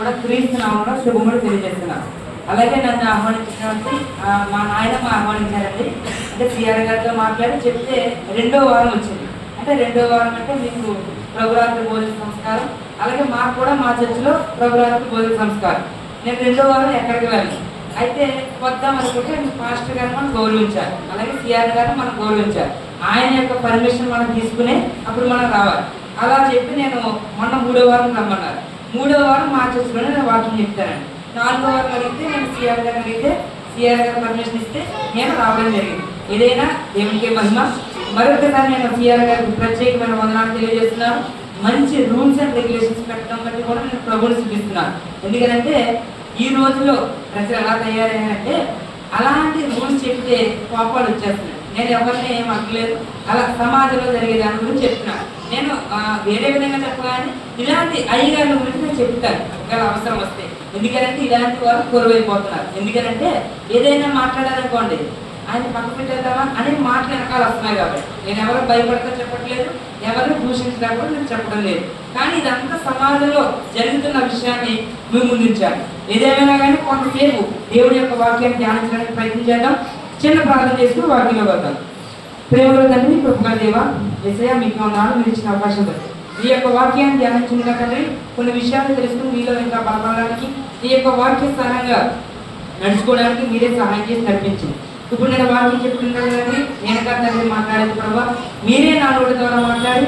కూడా క్రీస్తు నామమున శుభములు తెలియజేస్తున్నాను. అలాగే నన్ను ఆహ్వానించినటువంటి మా నాయనమ్మ ఆహ్వానించారండి. అంటే సిఆర్ గారితో మాట్లాడి చెప్తే 2వ వారం వచ్చింది. అంటే 2వ వారం అంటే మీకు ప్రభురాత్రి భోజన సంస్కారం, అలాగే మాకు కూడా మా చర్చిలో ప్రభురాత్రి భోజన సంస్కారం. నేను 2వ వారం ఎక్కడికి వెళ్ళాను. అయితే వద్దాం అనుకుంటే పాస్టర్ గారు మనం గౌరవించాలి, అలాగే సిఆర్ గారు మనం గౌరవించాలి. ఆయన యొక్క పర్మిషన్ మనం తీసుకునే అప్పుడు మనం రావాలి. అలా చెప్పి నేను మొన్న 3వ వారం రమ్మన్నారు. 3వ వారం మా చర్చిలోనే నేను వాక్యం చెప్తానండి. 4వ వారం అడిగితే నేను సిఆర్ గారిని అడిగితే సిఆర్ గారు పర్మిషన్ ఇస్తే నేను రావడం జరిగింది. ఏదైనా దేవునికి మహిమ. మరొకసారి నేను సిఆర్ గారికి ప్రత్యేకమైన వందనాలు తెలియజేస్తున్నాను. మంచి రూల్స్ అండ్ రెగ్యులేషన్స్ పెట్టడం బట్టి కూడా నేను ప్రభువుని చూపిస్తున్నాను. ఎందుకంటే ఈ రోజులో ప్రజలు ఎలా తయారయ్యారంటే అలాంటి రూల్స్ చెప్తే కోపాలు వచ్చేస్తున్నాయి. నేను ఎవరిని ఏం అనలేదు, అలా సమాజంలో జరిగే దాని గురించి చెప్తున్నాను. నేను వేరే విధంగా చెప్పగానే ఇలాంటి అయ్యగారుల గురించి నేను చెప్తాను ఒకవేళ అవసరం వస్తే. ఎందుకంటే ఇలాంటి వారు కొరువైపోతున్నారు. ఎందుకంటే ఏదైనా మాట్లాడాలనుకోండి ఆయన పక్క పెట్టేద్దామా అనే మాటలు వెనకాల వస్తున్నాయి. కాబట్టి నేను ఎవరు భయపడతా చెప్పట్లేదు, ఎవరు దూషించడం కూడా నేను చెప్పడం లేదు. కానీ ఇదంతా సమాజంలో జరుగుతున్న విషయాన్ని మేము ముందుంచాలి. ఏదేమైనా కానీ కొంతసేపు దేవుడి యొక్క వాక్యాన్ని ధ్యానించడానికి ప్రయత్నం చేద్దాం. చిన్న ప్రార్థన చేసుకుని వాక్యంలో వద్దాం. ప్రేమలో తండ్రి, కృపగల దేవా, యేసయ్యా మీకు వందనాలు. మీరు ఇచ్చిన అవకాశం బట్టి ఈ యొక్క వాక్యాన్ని ధ్యానించిన తండ్రి కొన్ని విషయాలు తెలుసుకుని మీలో ఇంకా బలపడడానికి ఈ యొక్క వాక్య స్థానంగా నడుచుకోవడానికి మీరే సహాయం చేసి నడిపించింది. ఇప్పుడు నేను వాక్యం చెప్తున్నాను కానీ నేను తండ్రి మాట్లాడేది ప్రభావ మీరే నా నోటి ద్వారా మాట్లాడి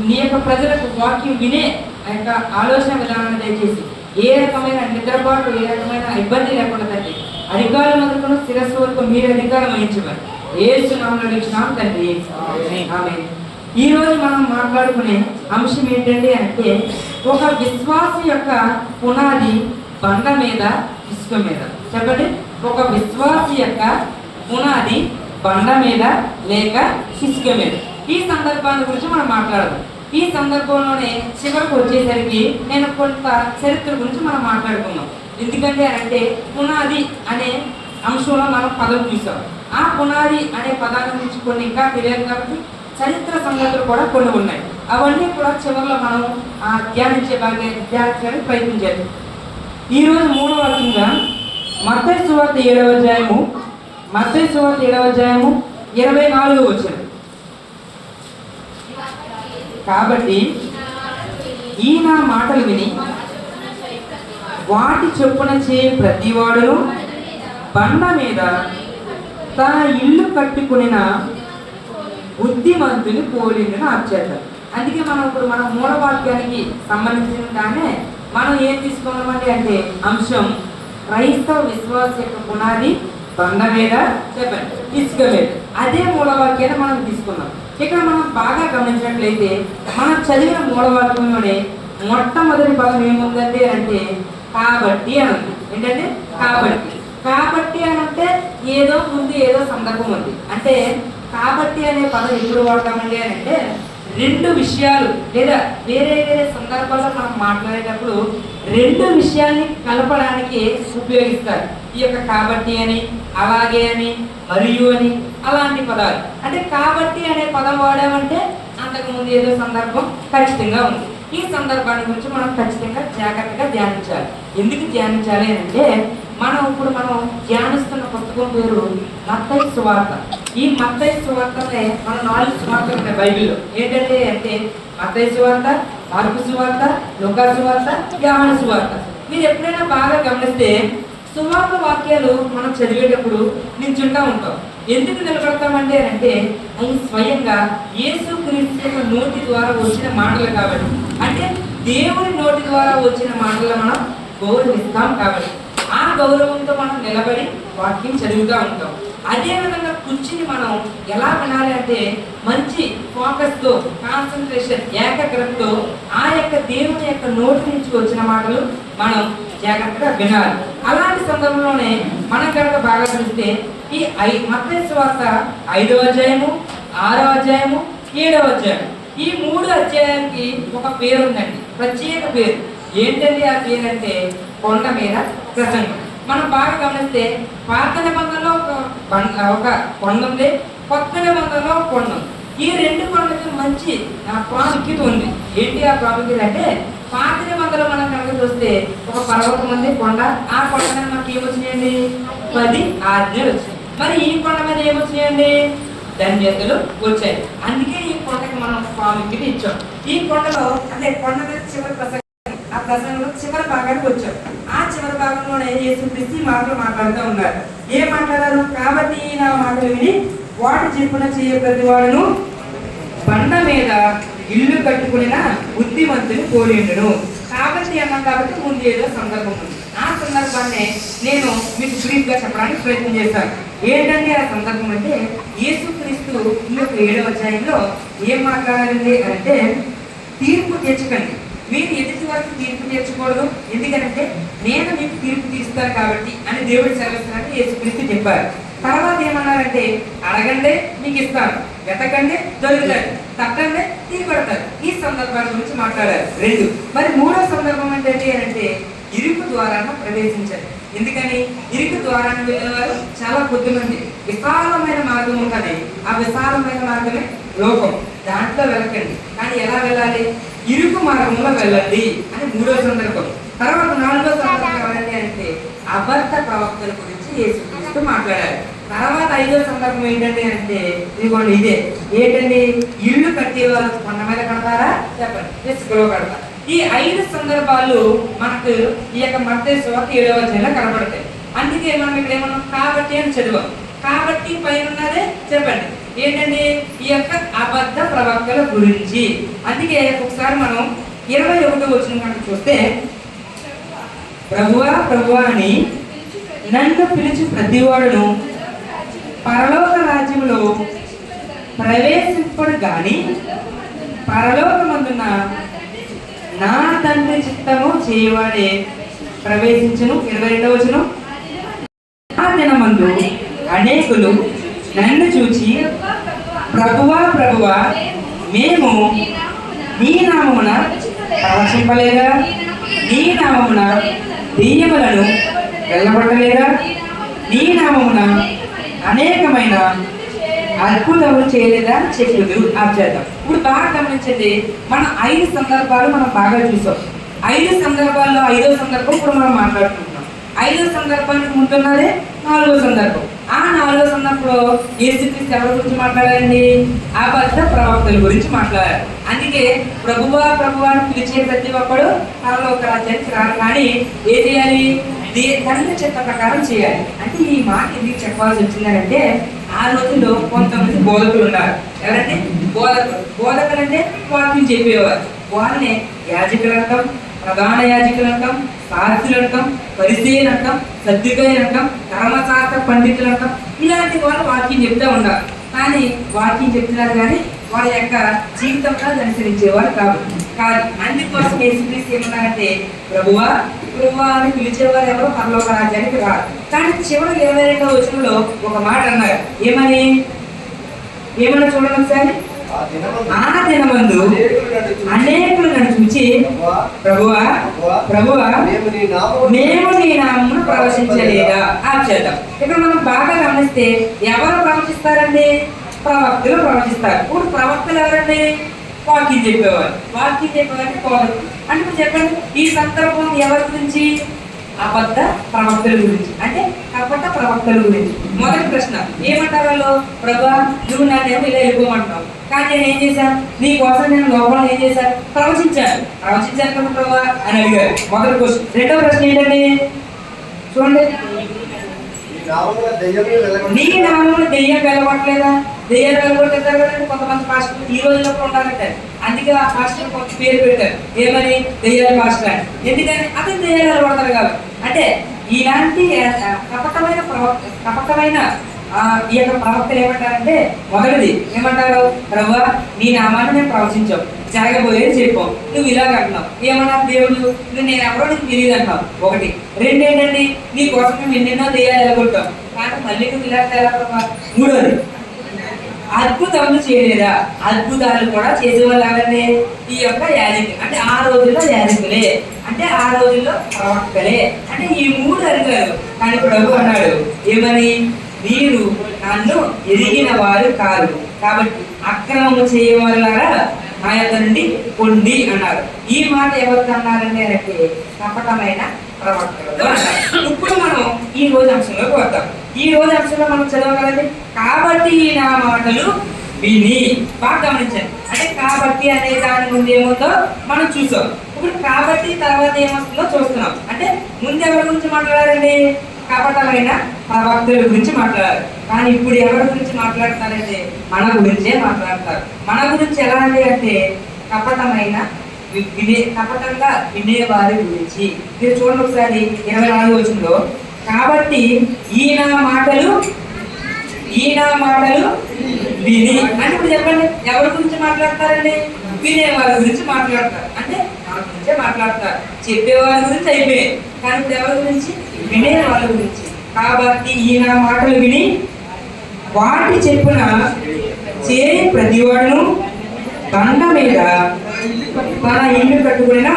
నీ యొక్క ప్రజలకు వాక్యం వినే ఆ యొక్క ఆలోచన విధానాన్ని దయచేసి ఏ రకమైన నిద్రపాటు ఏ రకమైన ఇబ్బంది లేకుండా తండ్రి అధికారుల మొదలుకొని శిరస్సు వరకు మీరు అధికారం వహించమని యేసు నామములో అడిగినాం తండ్రి, ఆమేన్. ఈ రోజు మనం మాట్లాడుకునే అంశం ఏంటండి అంటే ఒక విశ్వాసి యొక్క పునాది బండ మీద ఇసుక మీద. చెప్పండి, ఒక విశ్వాసి యొక్క పునాది బండ మీద లేక ఇసుక మీద. ఈ సందర్భాన్ని గురించి మనం మాట్లాడదాం. ఈ సందర్భంలోనే చివరికి వచ్చేసరికి నేను కొంత చరిత్ర గురించి మనం మాట్లాడుకున్నాం. ఎందుకంటే అంటే పునాది అనే అంశంలో మనం పదం చూసాం. ఆ పునాది అనే పదాల గురించి కొన్ని ఇంకా తెలియదు కాబట్టి చరిత్ర సంగతులు కూడా కొన్ని ఉన్నాయి. అవన్నీ కూడా చివరిలో మనం ధ్యానించడానికి ప్రయత్నం చేద్దాం. ఈరోజు 3వ వాక్యంగా మత్తయి సువార్త 7వ అధ్యాయము 24వ వచనం. కాబట్టి ఈ నా మాటలు విని వాటి చొప్పున చేయ ప్రతివాడును బండ మీద తన ఇల్లు కట్టుకుని బుద్ధిమంతుని పోలిందని ఆచారు. అందుకే మనం ఇప్పుడు మన మూలవాక్యానికి సంబంధించిన దాన్ని మనం ఏం తీసుకున్నామండి అంటే అంశం క్రైస్తవ విశ్వాస యొక్క పునాది బండ మీద చెప్పండి ఇసుక మీద. అదే మూలవాక్యాన్ని మనం తీసుకున్నాం. ఇక్కడ మనం బాగా గమనించినట్లయితే మనం చదివిన మూలవాక్యంలోనే మొట్టమొదటి పదం ఏముందండి అంటే కాబట్టి అని ఉంది. ఏంటంటే కాబట్టి అని అంటే ఏదో ముందు ఏదో సందర్భం ఉంది. అంటే కాబట్టి అనే పదం ఎప్పుడు వాడతామండి అని అంటే 2 విషయాలు లేదా వేరే వేరే సందర్భాల్లో మనం మాట్లాడేటప్పుడు 2 విషయాల్ని కలపడానికి ఉపయోగిస్తారు. ఈ యొక్క కాబట్టి అని, అలాగే అని, మరియు అని అలాంటి పదాలు. అంటే కాబట్టి అనే పదం వాడామంటే అంతకుముందు ఏదో సందర్భం ఖచ్చితంగా ఉంది. ఈ సందర్భాన్ని గురించి మనం ఖచ్చితంగా జాగ్రత్తగా ధ్యానించాలి. ఎందుకు ధ్యానించాలి అంటే మనం ధ్యానిస్తున్న పుస్తకం పేరు మత్తయి సువార్త. ఈ మత్తయి సువార్తనే మన 4 సువార్తలు ఉన్నాయి బైబిల్లో. ఏంటంటే అంటే మత్తయి సువార్త, మార్కు సువార్త, లూకా సువార్త, యోహాను సువార్త. మీరు ఎప్పుడైనా బాగా గమనిస్తే సువార్త వాక్యాలు మనం చదివేటప్పుడు నిల్చుంటా ఉంటాం. ఎందుకు నిలబడతామంటే అంటే అవి స్వయంగా యేసుక్రీస్తు యొక్క నోటి ద్వారా వచ్చిన మాటలు కాబట్టి. అంటే దేవుని నోటి ద్వారా వచ్చిన మాటలు మనం గౌరవిస్తాం కాబట్టి ఆ గౌరవంతో మనం నిలబడి వాక్యం చదువుతూ ఉంటాం. అదేవిధంగా కూర్చుని మనం ఎలా వినాలి అంటే మంచి ఫోకస్తో, కాన్సన్ట్రేషన్, ఏకాగ్రతతో ఆ యొక్క దేవుని యొక్క నోటి నుంచి వచ్చిన మాటలు మనం జాగ్రత్తగా వినాలి. అలాంటి సందర్భంలోనే మనం కనుక బాగా చూస్తే ఈ మత్తయి సువార్త 5వ అధ్యాయము, 6వ అధ్యాయము, 7వ అధ్యాయం ఈ 3 అధ్యాయానికి ఒక పేరు ఉందండి, ప్రత్యేక పేరు. ఏంటండి ఆ పేరు అంటే కొండ మీద ప్రసంగం. మనం బాగా గమనిస్తే పాత నిబంధనలో ఒక కొండ ఉంది, కొత్త నిబంధనలో కొండ ఉంది. ఈ 2 కొండలకి మంచి ప్రాముఖ్యత ఉంది. ఏంటి ఆ ప్రాముఖ్యత అంటే పాత నిబంధనలో మనం కనుక చూస్తే ఒక పర్వతం ఉంది, కొండ. ఆ కొండ మీద మనకి ఏమొచ్చినాయండి? 10 ఆజ్ఞలు వచ్చాయి. మరి ఈ కొండ మీద ఏమొచ్చినాయండి? ధన్యతలు వచ్చాయి. అందుకే ఈ కొండకి మనం ప్రాముఖ్యత ఇచ్చాం. ఈ కొండలో అంటే కొండ మీద చివరి ప్రసంగం, ఆ ప్రసంగంలో చివరి భాగానికి వచ్చాం. ఆ చివరి భాగంలోనే యేసుక్రీస్తు మాటలు మాట్లాడుతూ ఉన్నారు. ఏం మాట్లాడారు? కాబట్టి నా మాటలు విని వాడు చెప్పిన చేయ ప్రతి వాడును బండ మీద ఇల్లు కట్టుకుని బుద్ధిమంతుని పోలి ఉండను. కాబట్టి అన్నాం కాబట్టి ముందు ఏదో సందర్భం ఉంది. ఆ సందర్భాన్ని నేను మీకు బ్రీఫ్గా చెప్పడానికి ప్రయత్నం చేశాను. ఏంటంటే ఆ సందర్భం అంటే యేసుక్రీస్తు ఈ యొక్క 7వ అధ్యాయంలో ఏం మాట్లాడాలండి అంటే, తీర్పు తీర్చకండి, మీరు ఎదుటి వరకు తీర్పు తీర్చకూడదు, ఎందుకంటే నేను మీకు తీర్పు తీస్తాను కాబట్టి అని దేవుడు సెలవిస్తున్నారని యేసుక్రీస్తు చెప్పారు. తర్వాత ఏమన్నారంటే, అడగండి మీకు ఇస్తాను, వెతకండి దొరుకుతారు, తట్టండి తీయబడతారు. ఈ సందర్భాల గురించి మాట్లాడారు. 2. మరి 3వ సందర్భం ఏంటంటే ఇరుకు ద్వారాన ప్రవేశించారు. ఎందుకని? ఇరుకు ద్వారాన్ని వెళ్ళేవారు చాలా కొద్దిమంది. విశాలమైన మార్గం ఉంటుంది, ఆ విశాలమైన మార్గమే లోకం, దాంట్లో వెళ్ళకండి. కానీ ఎలా వెళ్ళాలి? ఇరుకు మార్గంలో వెళ్ళండి అని 3వ సందర్భం. తర్వాత 4వ సందర్భం ఎవరండి అంటే అబద్ధ ప్రవక్తల గురించి యేసుక్రీస్తు మాట్లాడారు. తర్వాత 5వ సందర్భం ఏంటంటే అంటే ఇదిగోండి ఇదే. ఏంటండి? ఇల్లు కట్టేవారు కొండ మీద కడతారా? చెప్పండి, ఇసుకలో కడతారు. ఈ 5 సందర్భాలు మనకు ఈ యొక్క మత్తయి సువార్త 7వ అధ్యాయంలో కనబడతాయి. అందుకే మనం ఇక్కడ ఏమన్నా కాబట్టి అని చదివాం. కాబట్టి పైన ఉన్నదే చెప్పండి ఏంటండి? ఈ యొక్క అబద్ధ ప్రవక్తల గురించి. అందుకే ఒకసారి మనం 21వ వచనం కనుక చూస్తే, ప్రభువా ప్రభువా అని నన్ను పిలిచి ప్రతివాడును పరలోక రాజ్యంలో ప్రవేశింపడు గాని పరలోకమందున్న నా తండ్రి చిత్తము చేయవాడే ప్రవేశించును. 22వ వచనం, ఆ దినమందు అనేకులు నన్ను చూచి ప్రభువా ప్రభువా మేము నీ నామమున ప్రవచింపలేదా, నీ నామమున దెయ్యములను వెళ్ళగొట్టలేదా, నీ నామమున అనేకమైన అద్భుతములు చేయలేదా చెప్పుదురు. ఆచేద్దాం. ఇప్పుడు బాగా గమనించండి, మనం 5 సందర్భాలు మనం బాగా చూసాం. 5 సందర్భాల్లో 5వ సందర్భం ఇప్పుడు మనం మాట్లాడుకుంటున్నాం. 5వ సందర్భానికి ముందున్నదే 4వ సందర్భం. ఆ 4వ సందర్భంలో యేసుక్రీస్తు ఎవరి గురించి మాట్లాడారండి? అబద్ధ ప్రవక్తల గురించి మాట్లాడారు. అందుకే ప్రభువా ప్రభువా అని పిలిచే ప్రతి ఒక్కడు పరలోక రాజ్యానికి రారు, కానీ ఏం చేయాలి? తండ్రి చిత్త ప్రకారం చేయాలి. అంటే ఈ మాట ఎందుకు చెప్పాల్సి వచ్చిందంటే, ఆ రోజుల్లో కొంతమంది బోధకులు ఉన్నారు. ఎవరంటే? బోధకులు అంటే వాక్యం చెప్పేవారు. వాళ్ళని యాజకులు అంటాం, ప్రధాన యాజకులు అంటాం, శాస్త్రులు అంటాం, పరిసయ్యులు అంటాం, సద్దుకయ్యులు అంటాం, ధర్మశాస్త్ర పండితులు అంటాం. ఇలాంటి వాళ్ళు వాక్యం చెప్తూ ఉన్నారు. కానీ వాక్యం చెప్తున్నారు కానీ వాళ్ళ యొక్క జీవితంగా అనుసరించేవారు కాదు. అందుకోసం యేసుక్రీస్తు ఏమన్నారంటే, ప్రభువా ప్రభువా అని పిలిచేవారు ఎవరో పరలోక రాజ్యానికి రాదు. కానీ చివరి 22వ వచనంలో ఒక మాట అన్నారు. ఏమన్నా చూడండి ఒకసారి. ఆ దినమందు అనేకులు నన్ను చూచి ప్రభువా ప్రభువా మేము నీ నామమును ప్రవచించలేదా? చేద్దాం. ఇక్కడ మనం బాగా గమనిస్తే ఎవరు ప్రవచిస్తారండి? ప్రవక్తలు ప్రవచిస్తారు. ఇప్పుడు ప్రవక్తలు ఎవరండి? వాక్యం చెప్పేవారు. వాక్యం చెప్పేవారికి పోదు అంటే ఇప్పుడు చెప్పండి, ఈ సందర్భం ఎవరి గురించి? అబద్ధ ప్రవక్తల గురించి, అంటే కపట ప్రవక్తల గురించి. మొదటి ప్రశ్న ఏమంటారు వాళ్ళు? ప్రభా నువ్వు నన్నేమో ఇలా వెళ్ళిపోమంటావు, కానీ నేను ఏం చేశాను? నీ కోసం నేను లోపల ఏం చేశాను? ప్రవచించాను కదా ప్రభా అని అడిగారు. మొదటి క్వశ్చన్. 2వ ప్రశ్న ఏంటండి? చూడండి, నీ నామమున దెయ్యం వెళ్ళగొట్టలేదా? దెయ్యాలు వెళ్ళగొట్టేస్తారు కదండి కొంతమంది పాస్టర్లు ఈ రోజుల్లో ఉండాలంటారు. అందుకే ఆ పాస్టర్ కొంత పేరు పెట్టారు, ఏమని? దెయ్యాల పాస్టర్ అని. ఎందుకని? అతను దెయ్యాలు వెళ్ళగొడతారు కాబట్టి. అంటే ఇలాంటి కపటమైన ఈ యొక్క ప్రవక్తలు ఏమంటారంటే, మొదటిది ఏమంటారు? ప్రభువా నీ నామాన్ని మేము ప్రవచించాం, జరగబోయేది చెప్పాం, నువ్వు ఇలాగ అంటున్నావు. ఏమన్నా దేవుడు నువ్వు నేను ఎవరో నీకు తెలియదు అంటావు. 1. 2 ఏంటండి? నీ కోసం మేము ఎన్నెన్నో దెయ్యాలు వెళ్ళగొట్టాం, కానీ మళ్ళీ నువ్వు ఇలా ఎలా ప్రభా? 3వది అద్భుతములు చేయలేదా? అద్భుతాలు కూడా చేసేవాళ్ళు ఎవరండి? ఈ యొక్క యాజకులు. అంటే ఆ రోజుల్లో యాజకులే, అంటే ఆ రోజుల్లో ప్రవక్తలే. అంటే ఈ 3 అడిగారు. కానీ ప్రభు అన్నాడు ఏమని? మీరు నన్ను ఎరిగిన వారు కాదు, కాబట్టి అక్రమము చేయవాళ్ళారా నా యొద్ద నుండి పొండి అన్నారు. ఈ మాట ఎవరు అన్నారండి అంటే కపటమైన ప్రవక్తలు అన్నారు. ఇప్పుడు మనం ఈ రోజు అంశంలోకి వద్దాం. ఈ రోజు అంశంలో మనం చదవగలండి. కాబట్టి నా మాటలు విని, బాగా గమనించండి. అంటే కాబట్టి అనే దాని ముందు ఏముందో మనం చూసాం. ఇప్పుడు కాబట్టి తర్వాత ఏమొస్తుందో చూస్తున్నాం. అంటే ముందు ఎవరి గురించి మాట్లాడారండి? కపటమైన ప్రవక్తల గురించి మాట్లాడారు. కానీ ఇప్పుడు ఎవరి గురించి మాట్లాడతారంటే మన గురించే మాట్లాడతారు. మన గురించి ఎలా అండి అంటే కపటంగా వినేవారి గురించి. మీరు చూడండి ఒకసారి 24వ వచనంలో, కాబట్టి ఈయన మాటలు విని అంటే ఇప్పుడు చెప్పండి ఎవరి గురించి మాట్లాడతారండి? వినేవారి గురించి మాట్లాడతారు. అంటే మన గురించే మాట్లాడతారు. చెప్పేవారి గురించి అయిపోయాయి, కానీ ఇప్పుడు ఎవరి గురించి? వినేవాళ్ళ గురించి. కాబట్టి ఈయన మాటలు విని వాటి చెప్పున చేరి ప్రతివాడును బండ మీద మన ఇల్లు కట్టుకున్న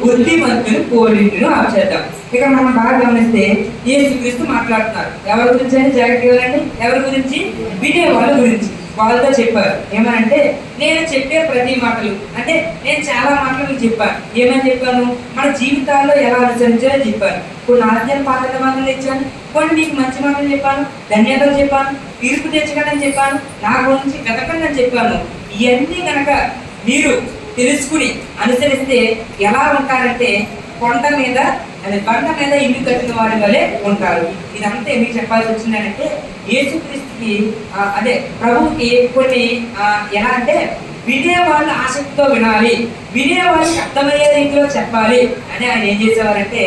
బుద్ధిమంతుని పోలింటును ఆచేద్దాం. ఇక్కడ మనం బాగా గమనిస్తే యేసుక్రీస్తు మాట్లాడుతున్నారు. ఎవరి గురించి అని జాగ్రత్తగా వినండి. ఎవరి గురించి? వినే వాళ్ళ గురించి. వాళ్ళతో చెప్పారు ఏమనంటే, నేను చెప్పే ప్రతి మాటలు అంటే నేను చాలా మాటలు చెప్పాను. ఏమని చెప్పాను? మన జీవితాల్లో ఎలా అనుసరించాలో చెప్పాను. కొన్ని ఆజ్ఞలు పాత మాటలు ఇచ్చాను, కొన్ని మీకు మంచి మాటలు చెప్పాను, ధన్యతలు చెప్పాను, తీర్పు తెచ్చకండి చెప్పాను, నా గురించి వెతకండి అని చెప్పాను. ఇవన్నీ కనుక మీరు తెలుసుకుని అనుసరిస్తే ఎలా ఉంటారంటే బండ మీద ఇల్లు కట్టిన వారి వలె ఉంటారు. ఇదంతా ఎందుకు చెప్పాల్సి వచ్చిందంటే యేసుక్రీస్తుకి అదే ప్రభువుకి కొన్ని ఎలా అంటే వినేవాళ్ళు ఆసక్తితో వినాలి, వినేవాళ్ళకి అర్థమయ్యే రీతిలో చెప్పాలి అని ఆయన ఏం చేసేవారంటే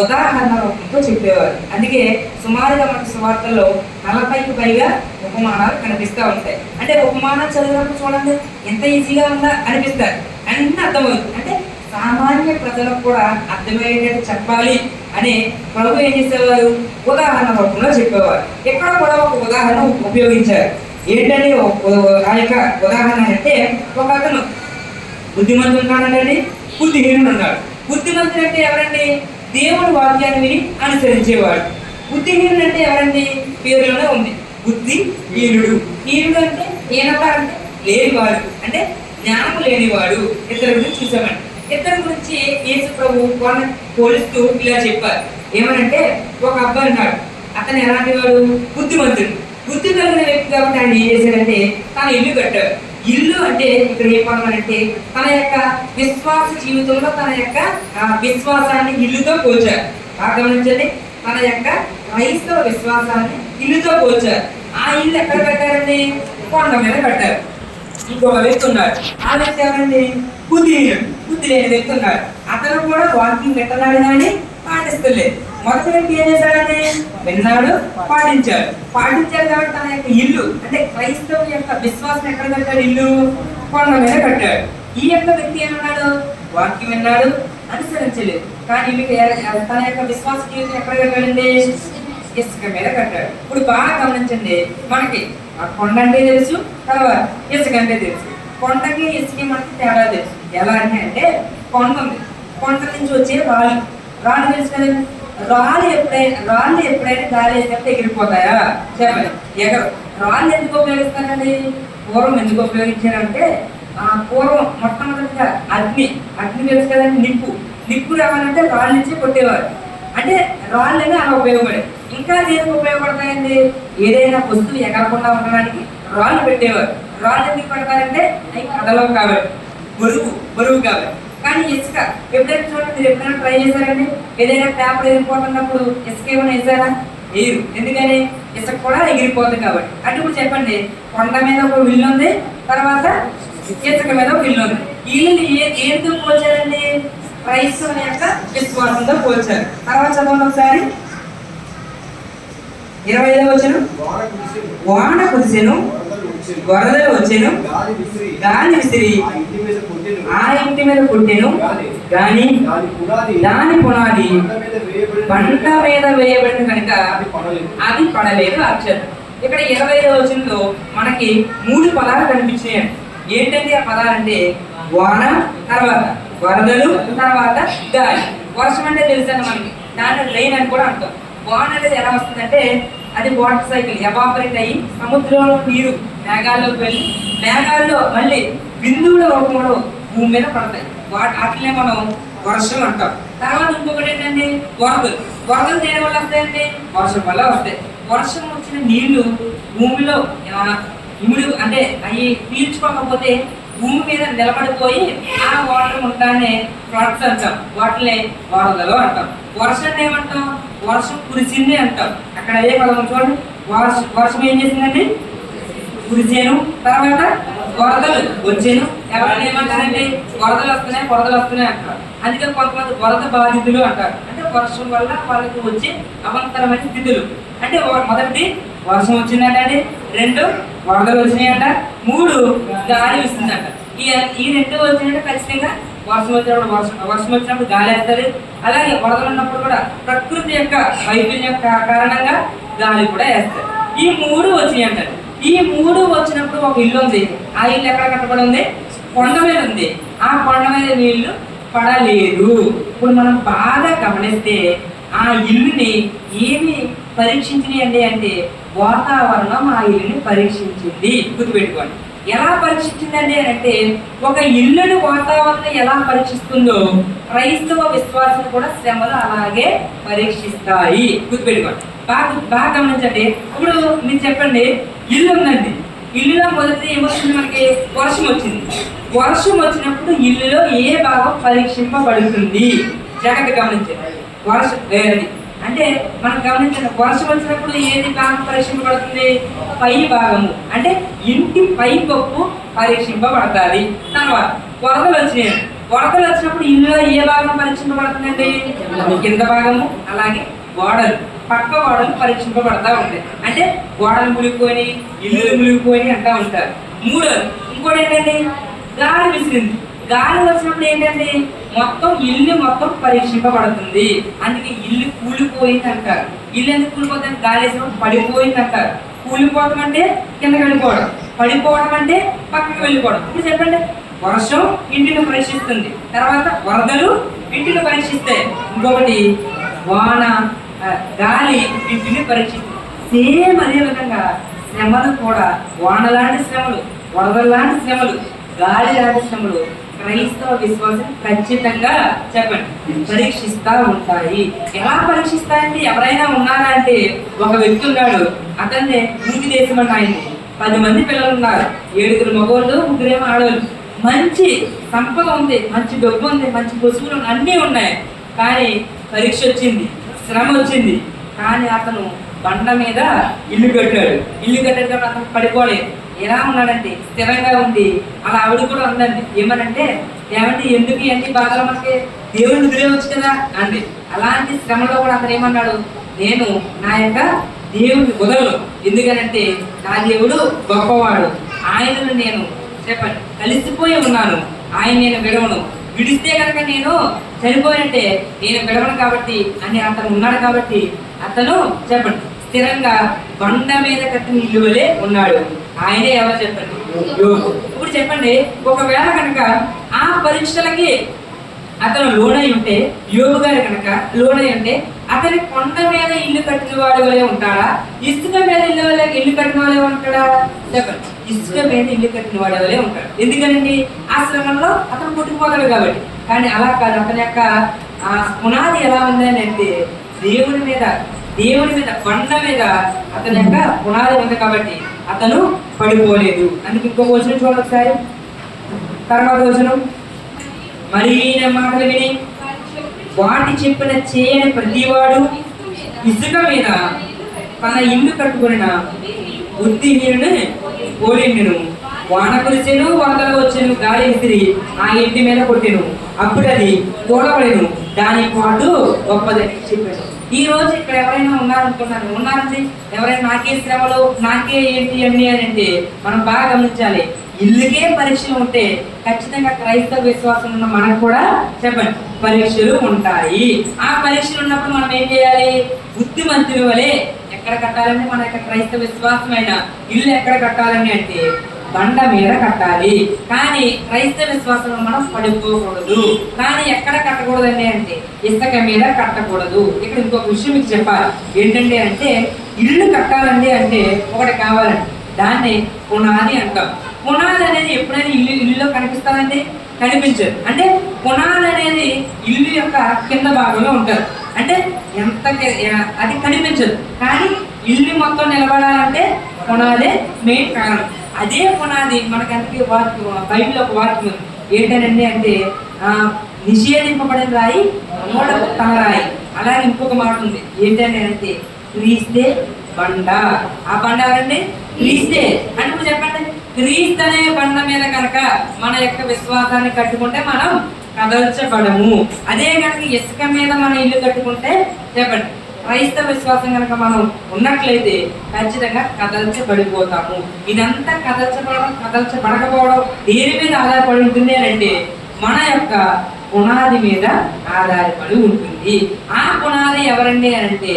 ఉదాహరణ రూపంతో చెప్పేవారు. అందుకే సుమారుగా మనకు సువార్తల్లో 40కి పైగా ఉపమానాలు కనిపిస్తూ ఉంటాయి. అంటే ఉపమానాలు చదివినప్పుడు చూడండి ఎంత ఈజీగా ఉందా అనిపిస్తారు, అన్నీ అర్థమవుతుంది. అంటే సామాన్య ప్రజలకు కూడా అర్థమయ్యేటట్టు చెప్పాలి అని ప్రభు ఏం చేసేవారు? ఉదాహరణ రూపంలో చెప్పేవారు. ఎక్కడ కూడా ఒక ఉదాహరణ ఉపయోగించారు. ఏంటంటే ఆ యొక్క ఉదాహరణ అంటే ఒక అతను బుద్ధిమంతుడు ఉన్నాడండి, బుద్ధిహీనుడు ఉన్నాడు. బుద్ధిమంతుడు అంటే ఎవరండి? దేవుని వాక్యాన్ని విని అనుసరించేవాడు. బుద్ధిహీనుడు అంటే ఎవరండి? పేరులోనే ఉంది బుద్ధిహీనుడు. హీనుడు అంటే ఈయనత అంటే లేనివాడు, అంటే జ్ఞానం లేనివాడు. ఇద్దరి గురించి చూసామండి. ఇద్దరి గురించి యేసు ప్రభు వాళ్ళని పోలిస్తూ ఇలా చెప్పారు. ఏమనంటే ఒక అబ్బాయి ఉన్నాడు, అతను ఎలాంటి వాడు? బుద్ధిమంతుడు. బుద్ధి కలిగిన వ్యక్తి కాబట్టి ఆయన ఏం చేశాడంటే తన ఇల్లు కట్టాడు. ఇల్లు అంటే ఇక్కడ ఏం పడాలంటే తన యొక్క విశ్వాస జీవితంలో తన యొక్క విశ్వాసాన్ని ఇల్లుతో పోల్చారు. గమనించండి, తన యొక్క క్రైస్తవ విశ్వాసాన్ని ఇల్లుతో పోల్చారు. ఆ ఇల్లు ఎక్కడ కట్టారండి? కొండ మీద కట్టారు. ఇంకొక వ్యక్తి ఉన్నాడు, ఆ వ్యక్తి ఎవరండి? బుద్ధి లేని వ్యక్తి ఉన్నాడు. అతను కూడా వాకింగ్ పెట్టనాడు కానీ పాటిస్తలేదు. మొదటి వ్యక్తి ఏం చేశాడని? విన్నాడు, పాటించాడు కాబట్టి తన యొక్క ఇల్లు అంటే క్రైస్తవ యొక్క విశ్వాసం ఎక్కడ కట్టాడు? ఇల్లు కొండ మీద కట్టాడు. ఈ యొక్క వ్యక్తి ఏమన్నాడు? వాక్యం విన్నాడు, అనుసరించలేదు. కానీ తన యొక్క విశ్వాస జీవితం ఎక్కడ కట్టాడండి? ఇసుక మీద కట్టాడు. ఇప్పుడు బాగా గమనించండి, మనకి ఆ కొండ అంటే తెలుసు, తర్వాత ఇసుక అంటే తెలుసు. కొండకి ఇసుక మనకి తేడా తెలుసు. ఎలా అంటే కొండ ఉంది, కొండ నుంచి వచ్చే రాళ్ళు తెలుసు కదండి. రాళ్ళు ఎప్పుడైనా గాలి వేసినప్పుడు ఎగిరిపోతాయా? చెప్పండి, ఎగరు. రాళ్ళు ఎందుకు ఉపయోగిస్తారండి? పూర్వం ఎందుకు ఉపయోగించారంటే పూర్వం మొట్టమొదటిగా అగ్ని తెలుసు కదండి. నిప్పు రావాలంటే రాళ్ళ నుంచి కొట్టేవారు. అంటే రాళ్ళని అలా ఉపయోగపడేవి. ఇంకా దేనికి ఉపయోగపడతాయండి? ఏదైనా వస్తువు ఎగరకుండా ఉండడానికి రాళ్ళు పెట్టేవారు. రాళ్ళు ఎందుకు పెడతారంటే అవి కథలో కాబట్టి, బరువు కాబట్టి. కానీ ఇసుక ఎప్పుడైనా చూడండి, మీరు ఎప్పుడైనా ట్రై చేశారండి? ఏదైనా పేపర్ ఎగిరిపోతున్నప్పుడు ఇసుక ఏమైనా వేసారా? వేయరు. ఎందుకని? ఇసుక కూడా ఎగిరిపోతుంది కాబట్టి. అంటే ఇప్పుడు చెప్పండి, కొండ మీద ఒక విల్లు ఉంది, తర్వాత ఇసుక మీద ఒక విల్లు ఉంది. వీళ్ళని ఏంతో పోల్చారండి? క్రైస్తవుని యొక్క విశ్వాసంతో పోల్చారు. తర్వాత చదవండి ఒకసారి 25వ వచనం. వాన కురిసెను, వరదలు వచ్చెను, గాలి విసిరి ఆ ఇంటి మీద కొట్టెను, కానీ దాని పునాది బండ మీద వేయబడిన కనుక అది పడలేదు. అక్షరం. ఇక్కడ 25వ వచనంలో మనకి 3 పదాలు కనిపించాయండి. ఏంటంటే ఆ పదాలంటే వాన, తర్వాత వరదలు, తర్వాత గాలి. వర్షం అంటే తెలుసండి మనకి, దాంట్లో రెయిన్ అని కూడా అంటాం. వాన అనేది ఎలా వస్తుందంటే అది వాటర్ సైకిల్ ఎవాపరేట్ అయ్యి సముద్రంలో నీరు మేఘాల్లోకి వెళ్ళి మేఘాల్లో మళ్ళీ బిందువుల రూపంలో భూమి మీద పడతాయి. వాటినే మనం వర్షం అంటాం. తర్వాత ఇంకొకటి ఏంటంటే వరదలు. వరదలు దేని వల్ల వస్తాయండి? వర్షం వల్ల వస్తాయి. వర్షం వచ్చిన నీళ్లు భూమిలో ఇముడు అంటే అవి పీల్చుకోకపోతే భూమి మీద నిలబడిపోయి ఆ వాటర్ ఉంటానే ఫ్లడ్స్ అంటాం. వాటిని వరదలు అంటాం. వర్షం ఏమంటాం? వర్షం కురిసింది అంటాం. అక్కడ అదే పదం చూడండి. వర్షం ఏం చేసిందండి? కురిసేను. తర్వాత వరదలు వచ్చాను. ఎవరైనా ఏమంటారంటే వరదలు వస్తున్నాయి అంటారు. అందుకే కొంతమంది వరద బాధితులు అంటారు. అంటే వర్షం వల్ల వాళ్ళకి వచ్చే అవంతరమైన స్థితులు. అంటే మొదటి వర్షం వచ్చిందంటే, 2 వరదలు వచ్చినాయంట, 3 గాలి వస్తుందంట. ఈ 2 వచ్చినట్టు ఖచ్చితంగా వర్షం వచ్చినప్పుడు గాలి వేస్తారు. అలాగే వరదలు ఉన్నప్పుడు కూడా ప్రకృతి యొక్క వైద్యం యొక్క కారణంగా గాలి కూడా వేస్తారు. ఈ 3 వచ్చినాయి అంటారు. ఈ 3 వచ్చినప్పుడు ఒక ఇల్లు ఉంది. ఆ ఇల్లు ఎక్కడ కట్టబడి ఉంది? కొండ మీద ఉంది. ఆ కొండ మీద నీళ్లు పడలేదు. ఇప్పుడు మనం బాగా గమనిస్తే ఆ ఇల్లుని ఏమి పరీక్షించినాయండి అంటే వాతావరణం ఆ ఇల్లుని పరీక్షించింది. గుర్తుపెట్టుకోండి. ఎలా పరీక్షించిందండి అంటే ఒక ఇల్లుని వాతావరణం ఎలా పరీక్షిస్తుందో క్రైస్తవ విశ్వాసం కూడా శ్రమలు అలాగే పరీక్షిస్తాయి. గుర్తుపెట్టుకోండి. బాగా గమనించండి. ఇప్పుడు మీరు చెప్పండి, ఇల్లు ఉందండి. ఇల్లులో మొదటి ఏమొచ్చింది? మనకి వర్షం వచ్చింది. వర్షం వచ్చినప్పుడు ఇల్లులో ఏ భాగం పరీక్షింపబడుతుంది? జాగ్రత్త గమనించండి. వర్షం అంటే మనం గమనించండి. వర్షం వచ్చినప్పుడు ఏది భాగం పరీక్షింపబడుతుంది? పై భాగము. అంటే ఇంటి పై కప్పు పరీక్షింపబడతాది. తర్వాత వరదలు వచ్చినాయి. వరదలు వచ్చినప్పుడు ఇల్లులో ఏ భాగం పరీక్షింపబడుతుందండి? కింద భాగము. అలాగే గోడలు, పక్క గోడలు పరీక్షింపబడతా ఉంటాయి. అంటే గోడలు మునిగిపోయి ఇల్లు మునిగిపోయి అంటా ఉంటారు. 3 ఇంకోటి ఏంటండి? గాలి విసిరింది. గాలి వచ్చినప్పుడు ఏంటండి? ఇల్లు మొత్తం పరీక్షింపబడుతుంది. అందుకే ఇల్లు కూలిపోయింది అంటారు. ఇల్లు ఎందుకు కూలిపోతుంది? గాలి వేసినప్పుడు పడిపోయింది అంటారు. కూలిపోవడం అంటే కిందకి వెళ్ళిపోవడం, పడిపోవడం అంటే పక్కకి వెళ్ళిపోవడం. ఇప్పుడు చెప్పండి, వర్షం ఇంటిని పరీక్షిస్తుంది. తర్వాత వరదలు ఇంటిని పరీక్షిస్తాయి. ఇంకొకటి వాన, గాలి ఇంటిని పరీక్షిస్తుంది. సేమ్ అదే విధంగా శ్రమలు కూడా వాన లాంటి శ్రమలు, వరదలు లాంటి శ్రమలు, గాలి లాంటి శ్రమలు క్రైస్తవ విశ్వాసం ఖచ్చితంగా చెప్పండి పరీక్షిస్తూ ఉంటాయి. ఎలా పరీక్షిస్తాయండి? ఎవరైనా ఉన్నారా అంటే ఒక వ్యక్తి ఉన్నాడు. అతన్ని పూర్తి దేశం అన్న ఆయన్ని 10 మంది పిల్లలు ఉన్నారు. 7 మగవాళ్ళు, 3 ఆడవాళ్ళు. మంచి సంపద ఉంది, మంచి డబ్బు ఉంది, మంచి పశువులు అన్నీ ఉన్నాయి. కానీ పరీక్ష వచ్చింది, శ్రమ వచ్చింది. కానీ అతను బండ మీద ఇల్లు కట్టాడు. ఇల్లు కట్టాడు అతను పడిపోలేదు. ఎలా ఉన్నాడంటే స్థిరంగా ఉంది. అలా ఆవిడ కూడా ఉందండి. ఏమనంటే, ఏమంటే ఎందుకు ఎన్ని బాధలు మనకి? దేవుడిని వదిలేవచ్చు కదా అండి. అలాంటి శ్రమలో కూడా అతను ఏమన్నాడు? నేను నా యొక్క దేవుడిని వదలను. ఎందుకనంటే నా దేవుడు గొప్పవాడు. ఆయనను నేను చెప్పండి కలిసిపోయి ఉన్నాను. ఆయన నేను విడవను. విడిస్తే కనుక నేను చనిపోయినట్టే, నేను విడవను కాబట్టి అని అతను ఉన్నాడు. కాబట్టి అతను చెప్పండి స్థిరంగా బండ మీద కట్టిన ఇల్లు వలె ఉన్నాడు. ఆయనే ఎవరు చెప్పండి? యోబు. ఇప్పుడు చెప్పండి, ఒకవేళ కనుక ఆ పరీక్షలకి అతను లోనై ఉంటే, యోబు గారు కనుక లోనై ఉంటే అతని కొండ మీద ఇల్లు కట్టిన వాడి వలె ఉంటాడా? ఇసుక మీద ఇల్లు కట్టిన వాడే ఉంటాడా? చెప్పండి. ఇసుక మీద ఇల్లు కట్టిన వాడి వలె ఉంటాడు. ఎందుకనండి? ఆ శ్రమంలో అతను పుట్టుకుపోతాడు కాబట్టి. కానీ అలా కాదు. అతని యొక్క పునాది ఎలా ఉందని అంటే దేవుని మీద కొండ మీద అతని యొక్క పునాది ఉంది కాబట్టి అతను పడిపోలేదు. అందుకు ఇంకొక వచనం చూడండి ఒకసారి. తర్వాత వచనం, మరి ఈయన మాటలు విని వాటి చెప్పిన చేయని ప్రతివాడు ఇసుక మీద తన ఇల్లు కట్టుకుని బుద్ధిహీనుని పోలిండును. వాన కురిసెను, వరదలు వచ్చెను, గాలి విసిరి ఆ ఇంటి మీద కొట్టెను. అప్పుడు అది కూలబడెను, దాని పాటు గొప్పదని చెప్పాను. ఈ రోజు ఇక్కడ ఎవరైనా ఉన్నారండి ఎవరైనా నాకే శ్రమలు, నాకే ఏంటి అన్ని అని అంటే మనం బాగా గమనించాలి. ఇల్లుకే పరీక్షలు ఉంటే ఖచ్చితంగా క్రైస్తవ విశ్వాసం ఉన్న మనకు కూడా చెప్పండి పరీక్షలు ఉంటాయి. ఆ పరీక్షలు ఉన్నప్పుడు మనం ఏం చేయాలి? బుద్ధిమంతుల వలె ఎక్కడ కట్టాలంటే మన యొక్క క్రైస్తవ విశ్వాసమైన ఇల్లు ఎక్కడ కట్టాలని అంటే బండ మీద కట్టాలి. కానీ క్రైస్తవ విశ్వాసంలో మనం పడిపోకూడదు. కానీ ఎక్కడ కట్టకూడదండి అంటే ఇసుక మీద కట్టకూడదు. ఇక్కడ ఇంకొక విషయం మీకు చెప్పాలి. ఏంటంటే అంటే ఇల్లు కట్టాలండి అంటే ఒకటి కావాలండి, దాన్ని పునాది అంటాం. పునాది అనేది ఎప్పుడైనా ఇల్లులో కనిపిస్తుందండి? కనిపించదు. అంటే పునాది అనేది ఇల్లు యొక్క కింద భాగంలో ఉంటుంది. అంటే ఎంత అది కనిపించదు, కానీ ఇల్లు మొత్తం నిలబడాలంటే పునాదే మెయిన్ కారణం. అదే పునాది మనకంతకి బైబిల్లో ఒక వాక్యం ఉంది ఏంటనండి అంటే నిషేధింపబడిన రాయి మూడకు తల రాయి. అలాగే ఇంకొక మాట ఉంది ఏంటని అంటే క్రీస్తే బండ. ఆ బండ ఎవరండి? క్రీస్తే. అంటే ఇప్పుడు చెప్పండి, క్రీస్తు అనే బండ మీద కనుక మన యొక్క విశ్వాసాన్ని కట్టుకుంటే మనం కదల్చబడము. అదే కనుక ఇసుక మీద మన ఇల్లు కట్టుకుంటే చెప్పండి క్రైస్తవ విశ్వాసం కనుక మనం ఉన్నట్లయితే ఖచ్చితంగా కదల్చబడిపోతాము. ఇదంతా కదల్చబడకపోవడం దేని మీద ఆధారపడి ఉంటుంది అంటే మన యొక్క పునాది మీద ఆధారపడి ఉంటుంది. ఆ పునాది ఎవరండి అంటే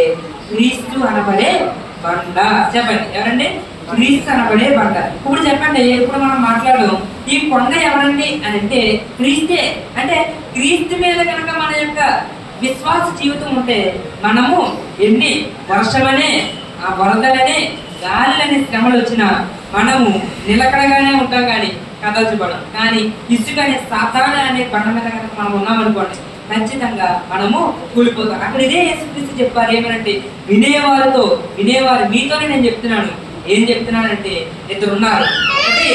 క్రీస్తు అనబడే బండ. చెప్పండి ఎవరండి? క్రీస్తు అనబడే బండ. ఇప్పుడు చెప్పండి, ఇప్పుడు మనం మాట్లాడడం ఈ కొండ ఎవరండి అని అంటే క్రీస్తే. అంటే క్రీస్తు మీద కనుక మన యొక్క విశ్వాస జీవితం ఉంటే మనము ఎన్ని వర్షమనే, ఆ వరదలనే, గాలిలని, శ్రమలు వచ్చినా మనము నిలకడగానే ఉంటాం, కానీ కదల్చబడం. కానీ ఇసుక అనే సాధారణ అనే బండ మీద కనుక మనం ఉన్నామనుకోండి ఖచ్చితంగా మనము కూలిపోతాం. అక్కడ ఇదే యేసుక్రీస్తు చెప్పారు ఏమనంటే వినేవారు మీతోనే నేను చెప్తున్నాను. ఏం చెప్తున్నానంటే ఇద్దరు ఉన్నారు. ఒకటి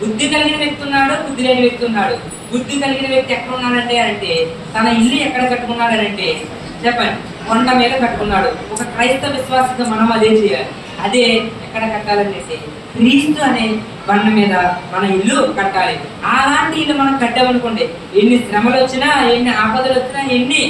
బుద్ధి కలిగిన వ్యక్తి ఉన్నాడు, బుద్ధి లేని వ్యక్తి ఉన్నాడు. బుద్ధి కలిగిన వ్యక్తి ఎక్కడ ఉన్నాడంటే అంటే తన ఇల్లు ఎక్కడ కట్టుకున్నాడనంటే చెప్పండి కొండ మీద కట్టుకున్నాడు. ఒక క్రైస్తవ విశ్వాసంతో మనం అదే చేయాలి. అదే ఎక్కడ కట్టాలంటే క్రీస్తు అనే బండ మీద మన ఇల్లు కట్టాలి. అలాంటి ఇల్లు మనం కట్టామనుకోండి ఎన్ని శ్రమలు వచ్చినా, ఎన్ని ఆపదలు వచ్చినా, ఎన్ని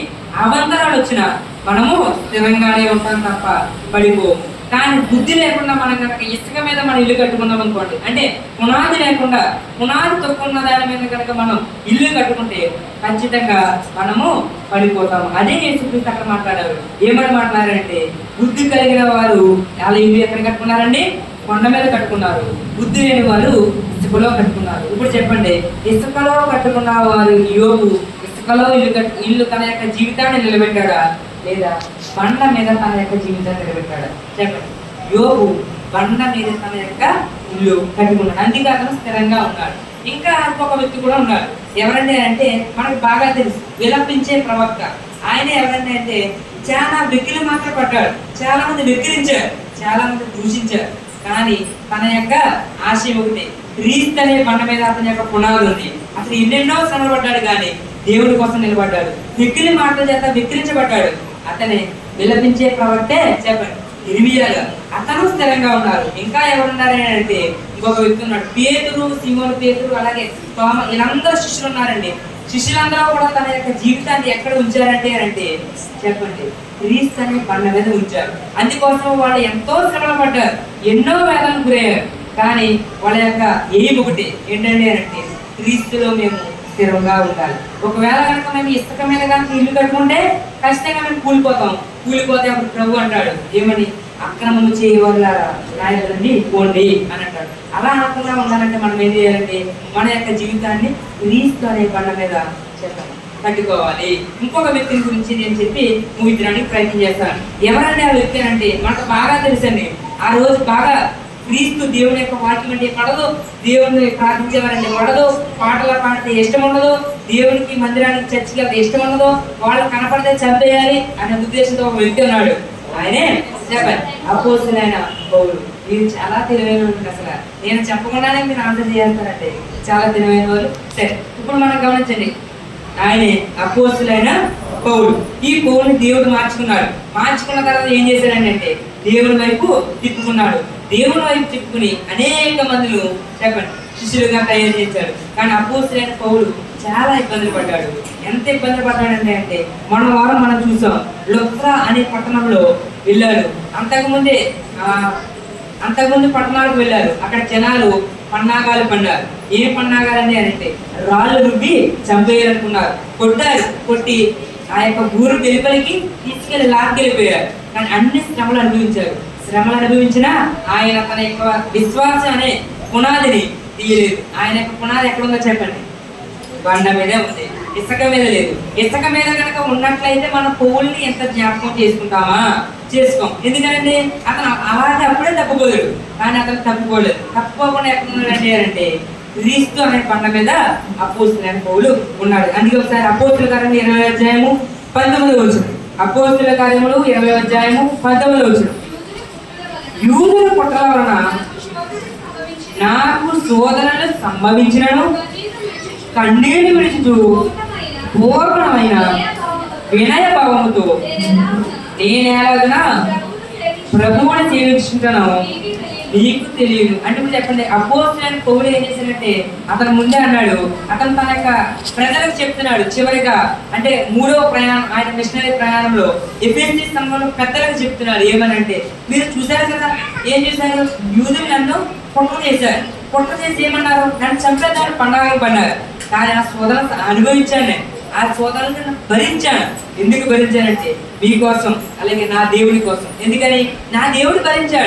అవంతరాలు వచ్చినా మనము స్థిరంగానే ఉంటాం తప్ప పడిపోము. కానీ బుద్ధి లేకుండా మనం కనుక ఇసుక మీద మనం ఇల్లు కట్టుకున్నాం అనుకోండి, అంటే పునాది లేకుండా పునాది తొక్కున్న దాని మీద కనుక మనం ఇల్లు కట్టుకుంటే ఖచ్చితంగా మనము పడిపోతాము. అదే యేసుక్రీస్తు అక్కడ మాట్లాడారు. ఏమని మాట్లాడారంటే బుద్ధి కలిగిన వారు వాళ్ళ ఇల్లు ఎక్కడ కట్టుకున్నారండి? కొండ మీద కట్టుకున్నారు. బుద్ధి లేని వారు ఇసుకలో కట్టుకున్నారు. ఇప్పుడు చెప్పండి, ఇసుకలో కట్టుకున్న వారు యోబు ఇసుకలో ఇల్లు తన యొక్క జీవితాన్ని నిలబెట్టాడా లేదా బండ మీద తన యొక్క జీవితాన్ని నిలబెట్టాడా? చెప్పండి. యోబు బండ మీద తన యొక్క ఇల్లు కట్టుకున్నాడు, అందుకే అతను స్థిరంగా ఉన్నాడు. ఇంకా ఇంకొక వ్యక్తి కూడా ఉన్నాడు. ఎవరంటే అంటే మనకు బాగా తెలుసు, విలపించే ప్రవక్త. ఆయన ఎవరంటే అంటే చాలా వెక్కిలు మాత్రం పడ్డాడు, చాలా మంది వెక్కిరించారు, చాలా మంది దూషించారు. కానీ తన యొక్క ఆశయం ఒకటి, క్రీస్తు అనే బండ మీద అతని యొక్క పునాది ఉంది. అతను ఎన్నెన్నో శ్రమలు పడ్డాడు, కానీ దేవుడి కోసం నిలబడ్డాడు. వెక్కిలి మాటల చేత వెక్కిరించబడ్డాడు. అతనే విలపించే ప్రవక్తే చెప్పండి ఇర్మియాగా. అతను స్థిరంగా ఉన్నారు. ఇంకా ఎవరున్నారని అంటే ఇంకొక వ్యక్తి ఉన్నాడు, పేతురు, సీమోను పేతురు, అలాగే తోమ, వీళ్ళందరూ శిష్యులు ఉన్నారండి. శిష్యులందరూ కూడా తన యొక్క జీవితాన్ని ఎక్కడ ఉంచారంటే అంటే చెప్పండి క్రీస్తు అనే బండ మీద ఉంచారు. అందుకోసం వాళ్ళు ఎంతో శ్రమలు పడ్డారు, ఎన్నో వేదనకు గురయ్యారు. కానీ వాళ్ళ యొక్క ఏం ఒకటి ఏంటంటే అంటే క్రీస్తులో మేము స్థిరంగా ఉండాలి. ఒకవేళ కనుక మేము ఇసుక మీద కనుక ఇల్లు కట్టుకుంటే ఖచ్చితంగా మేము కూలిపోతే అప్పుడు ప్రభు అంటాడు ఏమని, అక్రమము చేయవల్లారా నాయకులండి పోండి అని అంటాడు. అలా అనకుండా ఉండాలంటే మనం ఏం చేయాలంటే మన యొక్క జీవితాన్ని క్రీస్తు అనే బండ మీద చెప్పాలి కట్టుకోవాలి. ఇంకొక వ్యక్తిని గురించి నేను చెప్పి ముగించడానికి ప్రయత్నం చేస్తాను. ఎవరంటే ఆ వ్యక్తి అంటే మనకు బాగా తెలుసండి. ఆ రోజు బాగా క్రీస్తు దేవుని యొక్క వాక్యం అంటే పడదు, దేవుని ప్రార్థించేవారంటే పడదు, పాటలు పాడితే ఇష్టం ఉండదు, దేవునికి మందిరానికి చర్చికి వెళ్తే ఇష్టం ఉండదు, వాళ్ళు కనపడితే చంపేయాలి అనే ఉద్దేశంతో ఒక వ్యక్తి ఉన్నాడు. ఆయనే చెప్పండి అపోస్తలుడైన పౌలు. మీరు చాలా తెలివైన ఉంటుంది. అసలు నేను చెప్పకుండానే మీరు ఆన్సర్ చేస్తారంటే చాలా తెలివైన వాళ్ళు. సరే, ఇప్పుడు మనం గమనించండి, ఆయనే అపోస్తలుడైన పౌలు. ఈ పౌలుని దేవుడు మార్చుకున్న తర్వాత ఏం చేశాడంటే దేవుని వైపు తిప్పుకున్నాడు. దేవుని వైపు తిప్పుకుని అనేక మందిని చెప్పండి శిష్యులుగా తయారు చేశాడు. కానీ అపోస్తలుడైన పౌలు చాలా ఇబ్బందులు పడ్డాడు. ఎంత ఇబ్బందులు పడ్డాడంటే అంటే వారం మనం చూసాం, లొత్రా అనే పట్టణంలో వెళ్ళాడు. అంతకుముందు పట్టణాలకు వెళ్ళారు. అక్కడ జనాలు పన్నాగాలు పన్నారు. ఏ పన్నాగాలండి అంటే రాళ్ళు రుబ్బి చంపేయాలనుకున్నారు. కొట్టి ఆ యొక్క ఊరు వెలుపలికి తీసుకెళ్లి లాక్కెళ్ళిపోయారు. కానీ అన్ని శ్రమలు అనుభవించినా ఆయన తన యొక్క విశ్వాసం అనే పునాదిని తీయలేదు. ఆయన యొక్క పునాది ఎక్కడుందో చెప్పండి, బండ మీదే ఉంది. ఇసుక మీద లేదు. ఇసుక మీద కనుక ఉన్నట్లయితే మనం పువ్వుల్ని ఎంత జ్ఞాపకం చేసుకుంటామా? చేసుకోం. ఎందుకంటే అతను అలాగే అప్పుడే తప్పుకోలేడు. కానీ అతను తప్పుకోలేదు. తప్పుకోకుండా ఎక్కడ ఉన్నాడంటే అంటే క్రీస్తు అనే బండ మీద అపోస్తులైన పౌలు ఉన్నాడు. అందుకే ఒకసారి అపోస్తుల కార్యములు 20 అపోస్తుల కార్యములు 20 యూదుల పుట్టల వలన నాకు శోధనలు సంభవించినను కన్నీళ్లు విడుచుతూ పూర్ణమైన వినయ భావముతో నేనేలాగన ప్రభువుని సేవించుకుంటాను నీకు తెలియదు. అంటే ఇప్పుడు చెప్పండి, అపోస్తులైన పౌలు ఏం చేశాడంటే అతను ముందే అన్నాడు, అతను తన యొక్క ప్రజలకు చెప్తున్నాడు. చివరిగా అంటే 3వ ప్రయాణం, ఆయన మిషనరీ ప్రయాణంలో ఎఫెసీ సంఘంలో పెద్దలకు చెప్తున్నాడు. ఏమనంటే, మీరు చూశారు కదా, ఏం చేశారు? యూదులు నన్ను కుట్ర చేశారు. కుట్ర చేసి ఏమన్నారు? నన్ను చంపేదాన్ని పండగ పడ్డారు. కానీ ఆ శోధన అనుభవించాను. ఆ శోధనలను భరించాను. ఎందుకు భరించానంటే మీకోసం, అలాగే నా దేవుడి కోసం. ఎందుకని? నా దేవుడు భరించి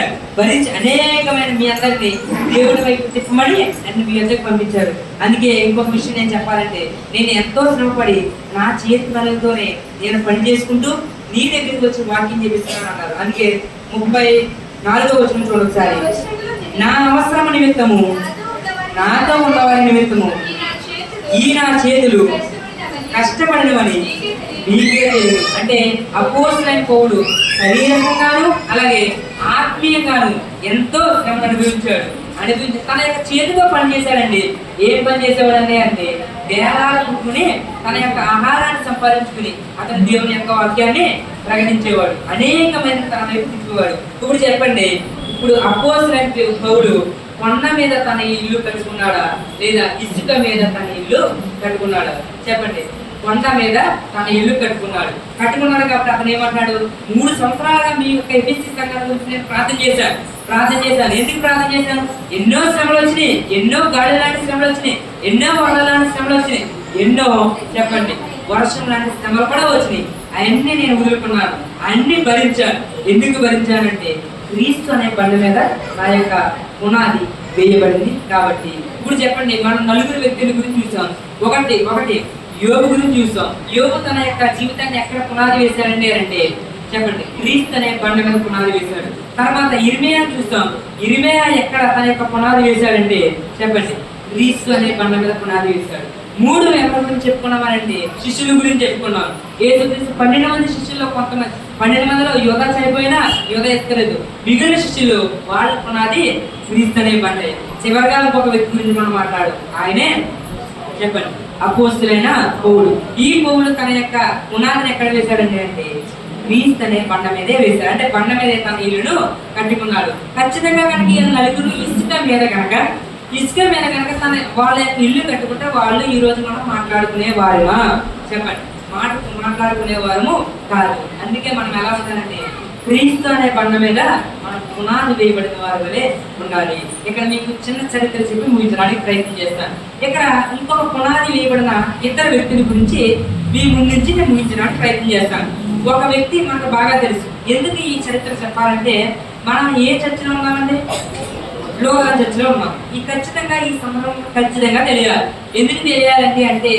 అనేకమైన మీ అందరినీ దేవుడి వైపు తిప్పమని నన్ను మీ అందరికి పంపించారు. అందుకే ఇంకొక విషయం నేను చెప్పాలంటే, నేను ఎంతో శ్రమపడి నా చేతి పనులతోనే నేను పని చేసుకుంటూ నీ దగ్గరికి వచ్చి వాక్యం చేపిస్తున్నాను అన్నారు. అందుకే 34వ వచనం చూడొకసారి. నా అవసరం నిమిత్తము, నాతో ఉన్నవారి నిమిత్తము ఈ నా చేతులు కష్టపడినవని మీకే తెలియదు. అంటే అపోస్తులైన పౌలు శరీరంగాను అలాగే ఆత్మీయంగాను ఎంతో శ్రమను అనుభవించి తన యొక్క చేతితో పని చేశాడండి. ఏం పని చేసేవాడండి అంటే దేహాలు కుట్టుకుని తన యొక్క ఆహారాన్ని సంపాదించుకుని అతను దేవుని యొక్క వాక్యాన్ని ప్రకటించేవాడు. అనేకమైన తన వైపు తిప్పేవాడు. ఇప్పుడు చెప్పండి, ఇప్పుడు అపోస్తులైన పౌలు కొండ మీద తన ఇల్లు కట్టుకున్నాడా లేదా ఇసుక మీద తన ఇల్లు కట్టుకున్నాడా? చెప్పండి. కొండ మీద తన ఇల్లు కట్టుకున్నాడు కాబట్టి అతను ఏమంటున్నాడు? 3 సంవత్సరాలుగా మీ యొక్క ఎఫెసీ సంఘాల గురించి నేను ప్రార్థన చేశాను. ఎందుకు ప్రార్థన చేశాను? ఎన్నో శ్రమలు వచ్చినాయి, ఎన్నో గాలి లాంటి శ్రమలు వచ్చినాయి, ఎన్నో వరద లాంటి శ్రమలు వచ్చినాయి, ఎన్నో చెప్పండి వర్షం లాంటి శ్రమలు కూడా వచ్చినాయి. అవన్నీ నేను వదులుకున్నాను, అన్ని భరించాను. ఎందుకు భరించానంటే క్రీస్తు అనే బండ మీద నా యొక్క పునాది వేయబడింది కాబట్టి. ఇప్పుడు చెప్పండి, మనం 4 వ్యక్తుల గురించి చూసాం. ఒకటి యోబు గురించి చూస్తాం. యోబు తన యొక్క జీవితాన్ని ఎక్కడ పునాది వేశాడండి అంటే చెప్పండి, క్రీస్తు అనే బండ మీద పునాది వేశాడు. తర్వాత ఇర్మియా చూస్తాం. ఇర్మియా ఎక్కడ తన యొక్క పునాది వేశాడంటే చెప్పండి, క్రీస్తు అనే బండ మీద పునాది వేశాడు. 3 ఎవరి గురించి చెప్పుకున్నామనంటే శిష్యుల గురించి చెప్పుకున్నాం. యేసుక్రీస్తు 12 మంది శిష్యుల్లో కొంతమంది 12 మందిలో యోధ చనిపోయినా యోధ ఎక్కలేదు. మిగిలిన శిష్యులు వాళ్ళ పునాది క్రీస్తు అనే బండే. చివరిగా ఒక వ్యక్తి గురించి మనం మాట్లాడు, ఆయనే చెప్పండి అపోస్తులైన పౌలు. ఈ పౌలు తన యొక్క పునాదిని ఎక్కడ వేశాడండి అంటే క్రీస్తు అనే బండ మీదే వేశాడు. అంటే బండ మీద తన ఇల్లును కట్టుకున్నాడు. ఖచ్చితంగా కనుక ఈ 4 ఇసుక మీద కనుక తన వాళ్ళ ఇల్లు కట్టుకుంటే వాళ్ళు ఈ రోజు మనం మాట్లాడుకునే వారమా? చెప్పండి, మాట్లాడుకునే వారము కాదు. అందుకే మనం ఎలా ఉండాలంటే క్రీస్తు అనే బండ మీద మనం పునాది వేయబడిన వారి వలె ఉండాలి. ఇక్కడ మీకు చిన్న చరిత్ర చెప్పి ముగించడానికి ప్రయత్నం చేస్తాను. ఇక్కడ ఇంకొక పునాది వేయబడిన ఇతర వ్యక్తుల గురించి మీ ముందు నుంచి నేను ముగించడానికి ప్రయత్నం చేస్తాను. ఒక వ్యక్తి మనకు బాగా తెలుసు. ఎందుకు ఈ చరిత్ర చెప్పాలంటే, మనం ఏ చర్చలో ఉన్నామండి? లోకల్ చర్చలో ఉన్నాం. ఖచ్చితంగా ఈ సందర్భం ఖచ్చితంగా తెలియాలి. ఎందుకు తెలియాలంటే అంటే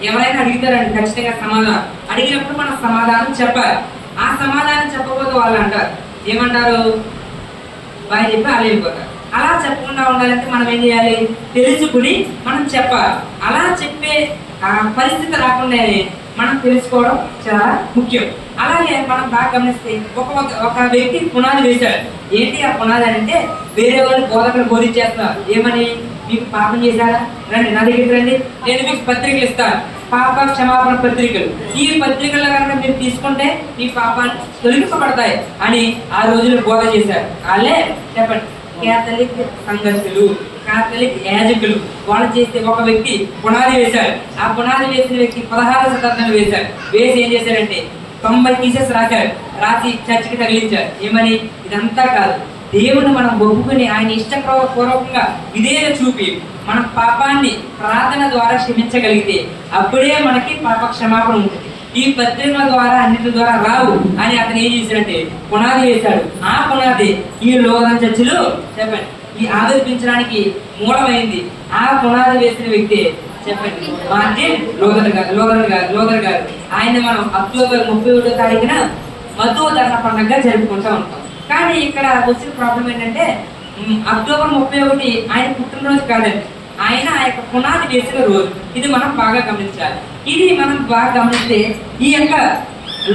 ఎవరైనా అడుగుతారండి ఖచ్చితంగా సమాధానం. అడిగినప్పుడు మనం సమాధానం చెప్పాలి. ఆ సమాధానం చెప్పకపోతే వాళ్ళు అంటారు, ఏమంటారు? బాయ్ చెప్పి వాళ్ళు వెళ్ళిపోతారు. అలా చెప్పకుండా ఉండాలంటే మనం ఏం చేయాలి? తెలుసుకుని మనం చెప్పాలి. అలా చెప్పే పరిస్థితి రాకుండానే మనం తెలుసుకోవడం చాలా ముఖ్యం. అలాగే మనం బాగా గమనిస్తే ఒక వ్యక్తి పునాది వేశాడు. ఏంటి ఆ పునాది అంటే, వేరే వాళ్ళు బోధకులు బోధించేస్తున్నారు. ఏమని? మీకు పాపం చేశారా? రండి నా దగ్గరికి రండి, నేను మీకు పత్రికలు ఇస్తాను, పాప క్షమాపణ పత్రికలు. ఈ పత్రికల్లో కనుక మీరు తీసుకుంటే మీ పాపాలు తొలగింపబడతాయి అని ఆ రోజులు బోధ చేశారు. వాళ్ళే చెప్పండి కేథలిక్ సంఘస్థులు, కేథలిక్ యాజకులు. వాళ్ళు చేస్తే ఒక వ్యక్తి పునాది వేశాడు. ఆ పునాది వేసిన వ్యక్తి 16వ శతాబ్దంలో వేశాడు. వేసి ఏం చేశాడంటే 90 థీసెస్ రాసి చర్చికి తగిలించారు. ఏమని? ఇదంతా కాదు, దేవుని మనం ఒప్పుకుని ఆయన ఇష్టపూర్వకంగా విధేయత చూపి మన పాపాన్ని ప్రార్థన ద్వారా క్షమించగలిగితే అప్పుడే మనకి పాప క్షమాపణ ఉంటుంది. ఈ పత్రికల ద్వారా అన్నిటి ద్వారా రావు అని అతను ఏం చేశాడంటే పునాది వేశాడు. ఆ పునాది ఈ లోకల్ చర్చిలో చెప్పండి ఈ ఆదర్శించడానికి మూలమైంది. ఆ పునాది వేసిన వ్యక్తి చెప్పండి, మార్టిన్ లోదర్ గారు. ఆయన మనం అక్టోబర్ 31వ తారీఖున మధువధరణ పండుగగా జరుపుకుంటూ ఉంటాం. కానీ ఇక్కడ వచ్చిన ప్రాబ్లం ఏంటంటే అక్టోబర్ 31 ఆయన పుట్టినరోజు కాదండి, ఆయన ఆ యొక్క పునాది వేసిన రోజు. ఇది మనం బాగా గమనించాలి. ఇది మనం బాగా గమనిస్తే ఈ యొక్క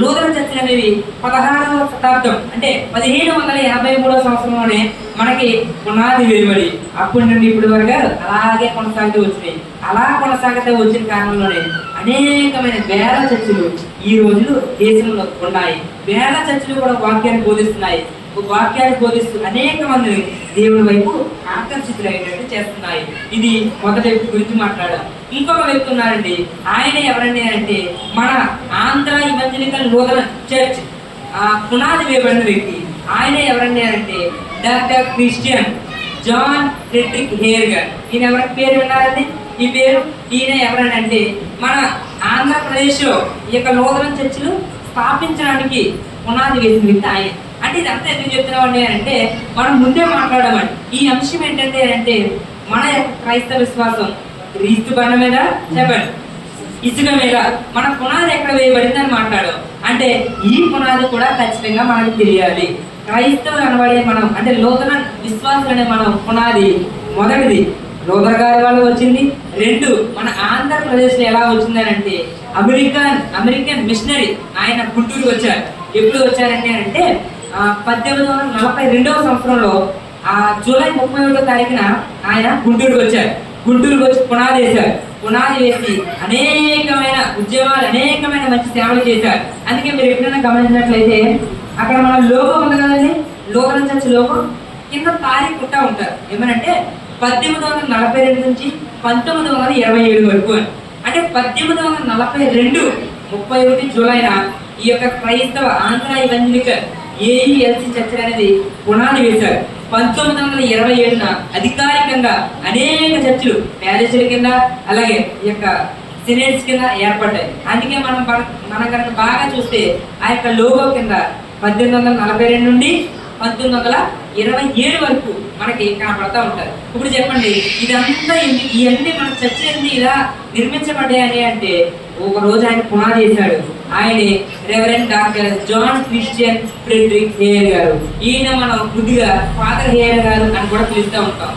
లూథరన్ చర్చలు అనేవి 16వ శతాబ్దం అంటే 1583వ సంవత్సరంలోనే మనకి పునాది వేయబడి అప్పటి నుండి ఇప్పటి వరకు అలాగే కొనసాగుతూ వచ్చినాయి. అలా కొనసాగుతూ వచ్చిన కారణంలోనే అనేకమైన వేల చర్చలు ఈ రోజులు దేశంలో ఉన్నాయి. వేల చర్చలు కూడా వాక్యాన్ని బోధిస్తున్నాయి. వాక్యాన్ని బోధిస్తూ అనేక మంది దేవుని వైపు ఆకర్షితులయ్యేటట్టు చేస్తున్నాయి. ఇది మొదటి వ్యక్తి గురించి మాట్లాడాం. ఇంకొక వ్యక్తి ఉన్నారండి. ఆయన ఎవరండి అంటే మన ఆంధ్ర ఇవాంజలికల్ లూథరన్ చర్చ్ పునాది వేయబడిన వ్యక్తి. ఆయన ఎవరండి అంటే doctor Christian John Frederick Hare గారు. ఈయన ఎవరి పేరు విన్నారండి? ఈ పేరు ఈయన ఎవరనంటే మన ఆంధ్రప్రదేశ్లో ఈ యొక్క లూథరన్ చర్చిలు స్థాపించడానికి పునాది వేసిన వ్యక్తి ఆయన. అంటే ఇదంతా ఎందుకు చెప్తున్నామండి అంటే మనం ముందే మాట్లాడమండి. ఈ అంశం ఏంటంటే అంటే మన యొక్క క్రైస్తవ విశ్వాసం క్రీస్తు బండ మీద చెప్పండి ఇసుక మీద మన పునాది ఎక్కడ వేయబడిందని మాట్లాడాం. అంటే ఈ పునాది కూడా ఖచ్చితంగా మనకు తెలియాలి. క్రైస్తవులు అనబడే మనం అంటే లూథరన్ విశ్వాసులు అనే మనం పునాది మొదటిది లూథర్ గారి వల్ల వచ్చింది. 2 మన ఆంధ్రప్రదేశ్లో ఎలా వచ్చిందని అంటే అమెరికన్ మిషనరీ ఆయన గుంటూరుకి వచ్చారు. ఎప్పుడు వచ్చారంటే అంటే 1842వ సంవత్సరంలో జూలై 31వ తారీఖున ఆయన గుంటూరుకి వచ్చారు. గుంటూరుకి వచ్చి పునాది వేశారు. పునాది వేసి అనేకమైన ఉద్యమాలు అనేకమైన మంచి సేవలు చేశారు. అందుకే మీరు ఎప్పుడైనా గమనించినట్లయితే అక్కడ మన లోగో ఉంది కదండి, లూథరన్ చర్చ్ లోగో కింద తారీఖు పుట్టా ఉంటారు. ఏమనంటే 1842 నుంచి 1927 వరకు అని. అంటే 1842 31 జూలైన ఈ యొక్క క్రైస్తవ ఆంధ్ర ఇవాంజలికల్ ఏఈఎల్సి చర్చ్ అనేది పునాది వేశారు. 1927న అధికారికంగా అనేక చర్చిలు ప్యాలెస్ల కింద అలాగే ఈ యొక్క సినేట్స్ కింద ఏర్పడ్డాయి. అందుకే మనం కనుక బాగా చూస్తే ఆ యొక్క లోగో కింద 1842 నుండి 1927 వరకు మనకి కనపడతా ఉంటారు. ఇప్పుడు చెప్పండి, ఇదంతా ఇవన్నీ మన చర్చలన్నీ ఇలా నిర్మించబడ్డాయని అంటే ఒక రోజు ఆయన పునాది చేశాడు. ఆయనే reverend doctor John Christian Frederick Hare గారు. ఈయన మనం కొద్దిగా ఫాదర్ హేర్ గారు అని కూడా పిలుస్తూ ఉంటాం.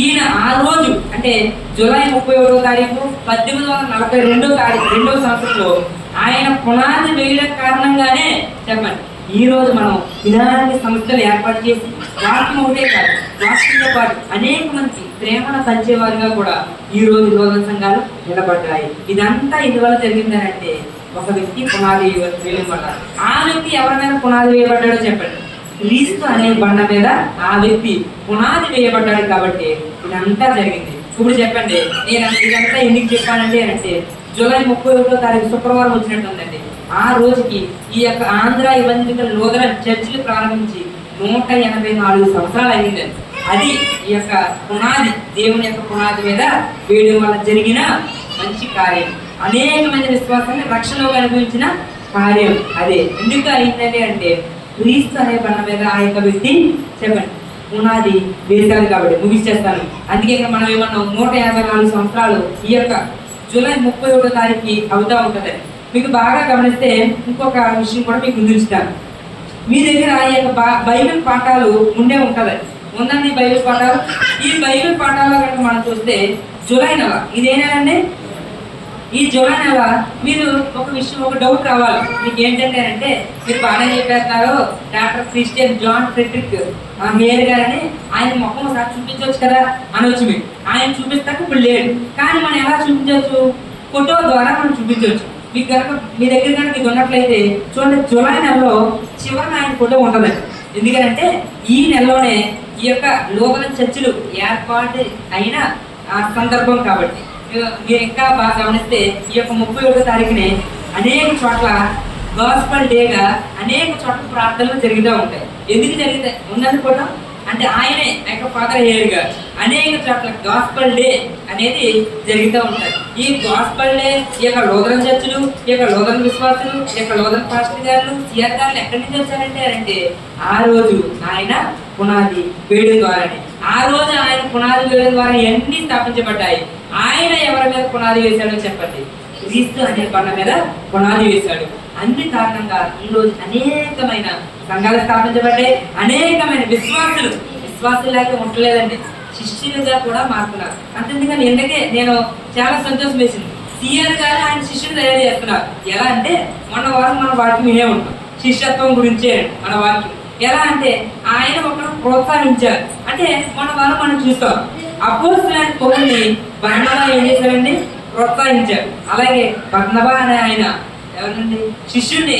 ఈయన ఆ రోజు అంటే జూలై 31వ తారీఖు 1842వ సంవత్సరంలో ఆయన పునాది వేయడం కారణంగానే చెప్పండి ఈ రోజు మనం ఇలాంటి సంస్థలు ఏర్పాటు చేసి వాక్యం ఒకటే కాదు వాక్యంతో పాటు అనేక మంది ప్రేమను పంచేవారుగా కూడా ఈ రోజు లూథరన్ సంఘాలు నిలబడ్డాయి. ఇదంతా ఇందువల్ల జరిగిందని అంటే ఒక వ్యక్తి పునాది వేయబడ్డాడు. ఆ వ్యక్తి ఎవరి మీద పునాది వేయబడ్డాడో చెప్పండి, క్రీస్తు అనే బండ మీద ఆ వ్యక్తి పునాది వేయబడ్డాడు. కాబట్టి ఇదంతా జరిగింది. ఇప్పుడు చెప్పండి, నేను ఇదంతా ఎందుకు చెప్పానంటే అంటే జూలై 31వ తారీఖు శుక్రవారం వచ్చినట్టుందండి. ఆ రోజుకి ఈ యొక్క ఆంధ్ర ఇవాంజలికల్ లూథరన్ చర్చిలు ప్రారంభించి 184 సంవత్సరాలు అయిందండి. అది ఈ యొక్క పునాది దేవుని యొక్క పునాది మీద వేయడం వల్ల జరిగిన మంచి కార్యం, అనేకమైన విశ్వాసాన్ని రక్షణలో అనుభవించిన కార్యం. అదే ఎందుకు అయిందండి అంటే క్రీస్తు అనే బండ మీద ఆ యొక్క వ్యక్తి చెప్పండి పునాది వేశారు. కాబట్టి ముగిచేస్తాను. అందుకే మనం ఏమన్నా 154 సంవత్సరాలు ఈ యొక్క జూలై 31వ తారీఖుకి అవుతా ఉంటుంది. మీకు బాగా గమనిస్తే ఇంకొక విషయం కూడా మీకు ముందుస్తాను. మీ దగ్గర ఈ యొక్క బైబిల్ పాఠాలు ఉండే ఉంటుంది. ఉందండి బైబిల్ పాఠాలు. ఈ బైబిల్ పాఠాల్లో కనుక మనం చూస్తే జూలై నెల ఇదేనండి. ఈ జూలై నెల మీరు ఒక విషయం ఒక డౌట్ రావాలి మీకు ఏంటంటే అంటే మీరు బాగానే చెప్పేస్తున్నారు doctor Christian John Frederick Hare గారని ఆయన మొక్కం ఒకసారి చూపించవచ్చు కదా అనవచ్చు. మీరు ఆయన చూపిస్తాక ఇప్పుడు లేడు. కానీ మనం ఎలా చూపించవచ్చు? ఫోటో ద్వారా మనం చూపించవచ్చు. మీకు కనుక మీ దగ్గర కనుక మీకు ఉన్నట్లయితే చూడండి, జూలై నెలలో చివరిన ఆయన ఫోటో ఉంటుందండి. ఎందుకంటే ఈ నెలలోనే ఈ యొక్క లూథరన్ చర్చిలు ఏర్పాటు అయిన సందర్భం. కాబట్టి మీరు ఇంకా బాగా గమనిస్తే ఈ యొక్క 31వ తారీఖునే అనేక చోట్ల గాస్పల్ డేగా అనేక చోట్ల ప్రార్థనలు జరుగుతూ ఉంటాయి. ఎందుకు జరుగుతాయి ఉందనుకోవడం అంటే ఆయనే ఫాదర్ హెయిర్గా అనేక చోట్ల గాస్పల్ డే అనేది జరుగుతూ ఉంటాయి. ఈ గాస్పల్ డే ఈ యొక్క లూథరన్ చర్చిలు, ఈ యొక్క లూథరన్ విశ్వాసులు, ఈ యొక్క లూథరన్ పాస్టర్ గారు, సిఆర్ గారు ఎక్కడి నుంచి వచ్చారంటే ఆ రోజు ఆయన పునాది వేయడం ద్వారానే, ఆ రోజు ఆయన పునాది వేయడం ద్వారా ఎన్ని స్థాపించబడ్డాయి. ఆయన ఎవరి మీద పునాది వేశాడో చెప్పండి? క్రీస్తు అనే బండ మీద పునాది వేశాడు. అన్ని కారణంగా ఈ రోజు అనేకమైన సంఘాలు స్థాపించబడ్డాయి. అనేకమైన విశ్వాసులాగే ఉండలేదండి, శిష్యులుగా కూడా మారుతున్నారు. అంతేందుకని ఎందుకే నేను చాలా సంతోషం వేసింది. సిఆర్ గారు ఆయన శిష్యులు తయారు చేస్తున్నారు. ఎలా అంటే మొన్న వారం మన వాక్యం వినే ఉంటాం, శిష్యత్వం గురించే మన వాక్యం. ఎలా అంటే ఆయన ఒకరు ప్రోత్సహించారు. అంటే మన వారం మనం చూస్తాం అపోస్తలులైన పౌలుని బర్నబా ఏం చేశారండి? ప్రోత్సహించారు. అలాగే బర్నబా అనే ఆయన ఎవరండి? శిష్యుడిని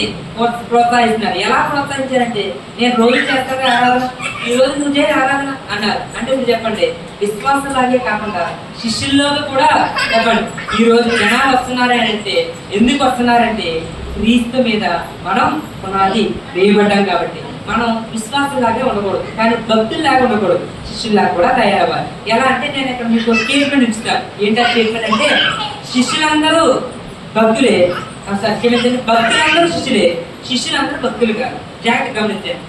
ప్రోత్సహిస్తున్నారు. ఎలా ప్రోత్సహించారంటే నేను రోజు చేస్తాను ఆరాధన, ఈ రోజు నువ్వు చేయ ఆరాధన అన్నారు. అంటే మీరు చెప్పండి, విశ్వాసలాగే కాకుండా శిష్యుల్లోకి కూడా చెప్పండి. ఈ రోజు జనాలు వస్తున్నారంటే ఎందుకు వస్తున్నారంటే క్రీస్తు మీద మనం పునాది వేయబడ్డాం కాబట్టి. మనం విశ్వాసలాగే ఉండకూడదు, కానీ భక్తుల్లాగా ఉండకూడదు, శిష్యుల్లాగా కూడా తయారవ్వాలి. ఎలా అంటే నేను ఇక్కడ మీకు స్టేట్మెంట్ ఇస్తాను. ఏంటంటే స్టేట్మెంట్ అంటే శిష్యులందరూ భక్తులే, భక్తులందరూ శిష్యులే, శిష్యులందరూ భక్తులు కాదు. జాగ్రత్త గమనించండి,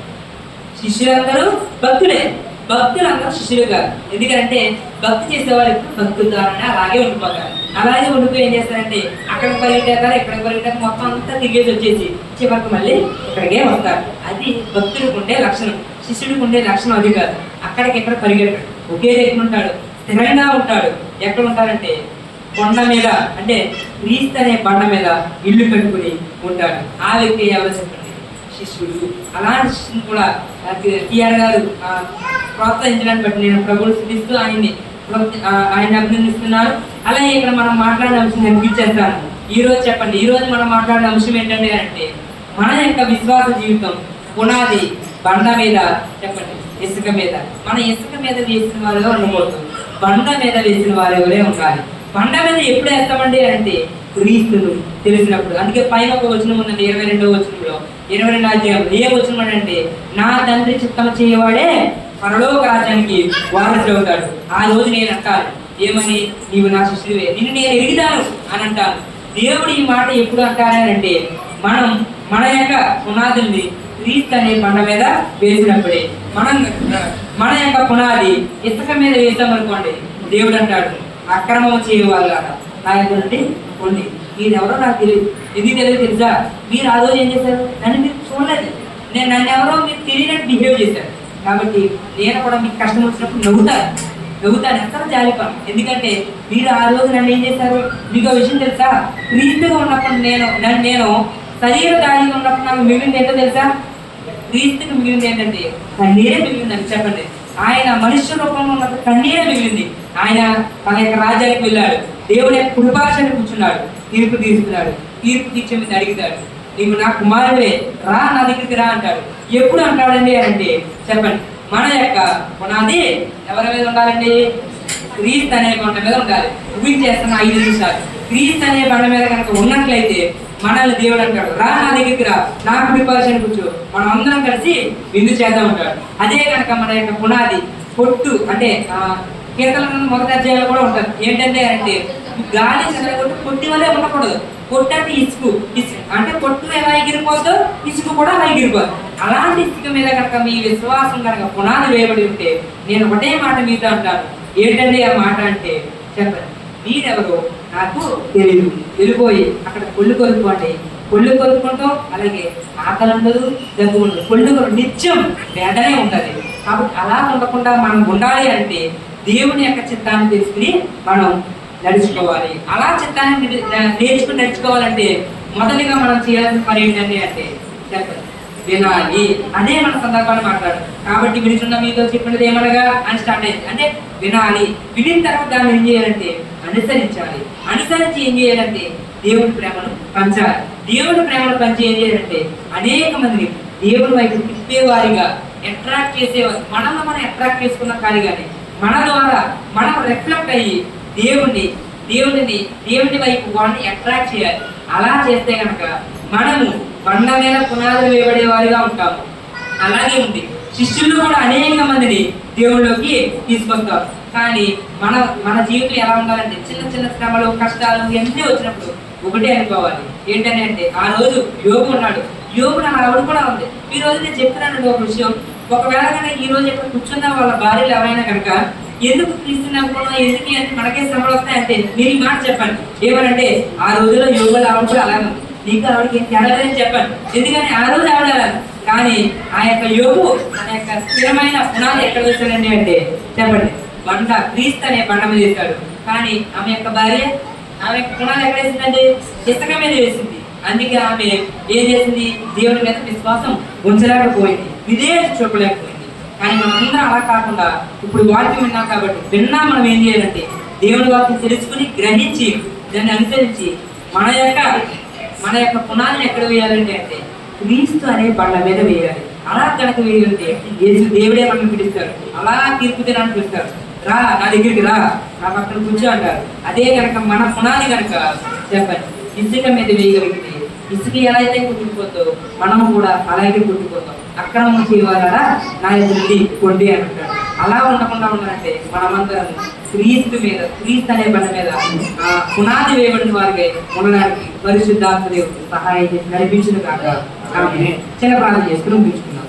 శిష్యులందరూ భక్తులే, భక్తులందరూ శిష్యులు కాదు. ఎందుకంటే భక్తి చేసేవాళ్ళు భక్తుల ద్వారానే అలాగే ఉండిపోతారు. అలాగే ఉండిపోయి ఏం చేస్తారంటే అక్కడికి పరిగెట్టారు, ఇక్కడికి పరిగెట్టారు, మొత్తం అంతా తిరిగేసి వచ్చేసి చివరికి మళ్ళీ ఇక్కడికే వస్తారు. అది భక్తుడికి ఉండే లక్షణం. శిష్యుడికి ఉండే లక్షణం అది కాదు. అక్కడికి పరిగెట్టాడు, ఒకే దగ్గర ఉంటాడు, స్థిరంగా ఉంటాడు. ఎక్కడ ఉంటాడంటే కొండ మీద, అంటే క్రీస్తు అనే బండ మీద ఇల్లు కట్టుకుని ఉంటాడు. ఆ వ్యక్తి ఎవరో చెప్పండి? శిష్యుడు. అలాంటి శిష్యుని కూడా టిఆర్ గారు ప్రోత్సహించడానికి బట్టి నేను ప్రభువుని స్తుతిస్తూ ఆయన అభినందిస్తున్నాను. అలాగే ఇక్కడ మనం మాట్లాడిన అంశం నేను గుర్తించేస్తాను. ఈ రోజు చెప్పండి, ఈ రోజు మనం మాట్లాడిన అంశం ఏంటంటే అంటే మన యొక్క విశ్వాస జీవితం పునాది బండ మీద, చెప్పండి ఇసుక మీద. మన ఇసుక మీద వేసిన వారుగా ఉండకూడదు, బండ మీద వేసిన వారే ఉండాలి. బండ మీద ఎప్పుడు వేస్తామండి అంటే క్రీస్తును తెలిసినప్పుడు. అందుకే పైన ఒక వచనం ఉందండి, 22వ వచనంలో, 22వ అధ్యాయం ఏ వచనం అంటే నా తండ్రి చిత్తము చేయవాడే పరలోక రాజ్యానికి వారసుడు అవుతాడు. ఆ రోజు నేను అంటాను ఏమని? నీవు నా శిష్యుడివే, నిన్ను నేను ఎరిగిదాను అని అంటాను. దేవుడు ఈ మాట ఎప్పుడు అంటారంటే మనం మన యొక్క పునాదుల్ని క్రీస్తు అనే బండ మీద వేసినప్పుడే. మన యొక్క పునాది ఇసుక మీద వేసామనుకోండి, దేవుడు అంటాడు అక్రమం చేయవాళ్ళ నా యొక్క నుండి పొండి. మీరెవరో నాకు తెలియదు, ఎందుకు తెలియదు తెలుసా? మీరు ఆ రోజు ఏం చేశారు? నన్ను మీరు చూడలేదు, నన్ను ఎవరో మీరు తెలియనట్టు బిహేవ్ చేశారు. కాబట్టి నేను కూడా మీకు కష్టం వచ్చినప్పుడు నవ్వుతాను, ఎక్కడ జాలిపను. ఎందుకంటే మీరు ఆ రోజు నన్ను ఏం చేశారు? మీకు ఆ విషయం తెలుసా? క్రీస్తుగా ఉన్నప్పుడు నేను శరీరధారిగా ఉన్నప్పుడు నాకు మిగిలింది ఏంటో తెలుసా? క్రీస్తుకి మిగిలింది ఏంటంటే కన్నీరే మిగిలిందని చెప్పండి. ఆయన మనుష్య రూపంలో ఉన్నప్పుడు కన్నీరే మిగిలింది. ఆయన తన యొక్క రాజ్యానికి వెళ్ళాడు, దేవుని యొక్క కుడిపార్శ్వాన కూర్చున్నాడు, తీర్పు తీరుస్తున్నాడు. తీర్పు తీర్చే మీద అడుగుతాడు, నీవు నా కుమారుడే, రా నా దగ్గరికి రా అంటాడు. ఎప్పుడు అంటాడండి అంటే చెప్పండి, మన యొక్క పునాది ఎవరి మీద ఉండాలండి? క్రీస్తు అనే బండ మీద ఉండాలి. ముగించేస్తున్న 5 నిమిషాలు. క్రీస్తు అనే బండ మీద కనుక ఉన్నట్లయితే మనల్ని దేవుడు అంటాడు, రా నా దగ్గరికి రా, నా కుడిపార్శ్వాన కూర్చో, మనం అందరం కలిసి విందు చేద్దాం ఉంటాడు. అదే కనుక మన యొక్క పునాది పొట్టు, అంటే కీర్తన మొదటి అధ్యాయంలో కూడా ఉంటుంది. ఏంటంటే అంటే గాలి చదవకుండా పొట్టి వల్లే ఉండకూడదు. పొట్టు అంటే ఇసుక అంటే పొట్టు ఎలా ఎగిరిపోద్దో ఇసుక కూడా అలా ఎగిరిపోదు. అలాంటి ఇసుక మీద కనుక మీ విశ్వాసం కనుక పునాది వేయబడి ఉంటే నేను ఒకటే మాట మీతో అంటాను. ఏంటంటే ఆ మాట అంటే చెప్పండి, మీరెవరో నాకు తెలియదు. వెళ్ళిపోయి అక్కడ కొళ్ళు కొలుపుకోండి, కొళ్ళు కొలుపుకుంటాం. అలాగే ఆకలి ఉండదు, దగ్గు ఉండదు, కొళ్ళు నిత్యం వెంటనే ఉంటుంది. కాబట్టి అలా ఉండకుండా మనం ఉండాలి అంటే దేవుని యొక్క చిత్తాన్ని తెలుసుకుని మనం నడుచుకోవాలి. అలా చిత్తాన్ని నేర్చుకుని నడుచుకోవాలంటే మొదటిగా మనం చేయాల్సిన పని ఏంటంటే అంటే చెప్పండి, వినాలి. అదే మన సందర్భాన్ని మాట్లాడు. కాబట్టి వినుచున్న మీతో చెప్పినది ఏమనగా అని స్టార్ట్ అయింది. అంటే వినాలి, వినిన తర్వాత దాన్ని ఏం చేయాలంటే అనుసరించాలి. అనుసరించి ఏం చేయాలంటే దేవుని ప్రేమను పంచాలి. దేవుని ప్రేమను పంచి ఏం చేయాలంటే అనేక మందిని దేవుని వైపు తిప్పేవారిగా అట్రాక్ట్ చేసేవారు. మనల్ని మనం అట్రాక్ట్ చేసుకున్న కాదు, కానీ మన ద్వారా మనం రిఫ్లెక్ట్ అయ్యి దేవుని వైపు వాడిని అట్రాక్ట్ చేయాలి. అలా చేస్తే కనుక మనము బండ మీద పునాదులు వేయబడే వారిగా ఉంటాము. అలాగే ఉంది శిష్యులు కూడా అనేక మందిని దేవుళ్ళలోకి తీసుకొస్తారు. కానీ మన మన జీవితం ఎలా ఉండాలంటే చిన్న చిన్న శ్రమలు, కష్టాలు ఇవన్నీ వచ్చినప్పుడు ఒకటే అనుకోవాలి, ఏంటని అంటే ఆ రోజు యోగు ఉన్నాడు, యోగు నా ఆవిడ కూడా ఉంది. ఈ రోజు నేను చెప్తున్నాను ఒక విషయం, ఒకవేళ కనుక ఈ రోజు ఇక్కడ కూర్చున్న వాళ్ళ భార్యలు ఎవరైనా కనుక ఎందుకు క్రీస్తున్నా ఎందుకు అంటే మనకే శ్రమలు వస్తాయంటే మీరు ఈ మాట చెప్పండి, ఏమనంటే ఆ రోజులో యోగులు ఆవిడ కూడా అలాగే ఉంది, నీకు ఆవిడకి ఏం తేడాలని చెప్పండి. ఎందుకని ఆ రోజు ఆవిడ కానీ ఆ యొక్క యోగు తన యొక్క స్థిరమైన పునాది ఎక్కడ వేశాడండి అంటే చెప్పండి, బండ, క్రీస్తు అనే బండ మీద వేశాడు. కానీ ఆమె యొక్క భార్య ఆమె యొక్క పునాది ఎక్కడ వేసిందంటే ఇసుక మీద వేసింది. అందుకే ఆమె ఏం చేసింది, దేవుని మీద విశ్వాసం ఉంచలేకపోయింది, విధేయత చూపలేకపోయింది. కానీ మనం అందరం అలా కాకుండా ఇప్పుడు వాక్యం విన్నాం కాబట్టి మనం ఏం చేయాలంటే దేవుని వాక్యం తెలుసుకుని గ్రహించి దాన్ని అనుసరించి మన యొక్క పునాదిని ఎక్కడ వేయాలంటే అంటే క్రీస్తు అనే బండ మీద వేయాలి. అలా కనుక వేయాలంటే దేవుడే మనల్ని పిలుస్తారు, అలా తీర్పు దినాన్ని పిలుస్తారు, రా నా దగ్గరికి రా, నా పక్కన కూర్చో అంటారు. అదే కనుక మన పునాది కనుక చెప్పండి ఇసుక మీద వేయగలిగితే ఇసుక ఎలా అయితే కుట్టుకుపోతో మనము కూడా అలాగే కుట్టుకుపోతాం. అక్రమం చేయవాలరా నా ఎదురు కొండి అంటాడు. అలా ఉండకుండా ఉండాలంటే మనమందరం క్రీస్తు అనే బండ మీద పునాది వేయబడిన వారికి ఉండడానికి పరిశుద్ధాత్మ దేవుడు సహాయం చేసి నడిపించిన కాక చిన్న ప్రార్థన చేసుకుని ఉంచుకున్నాం.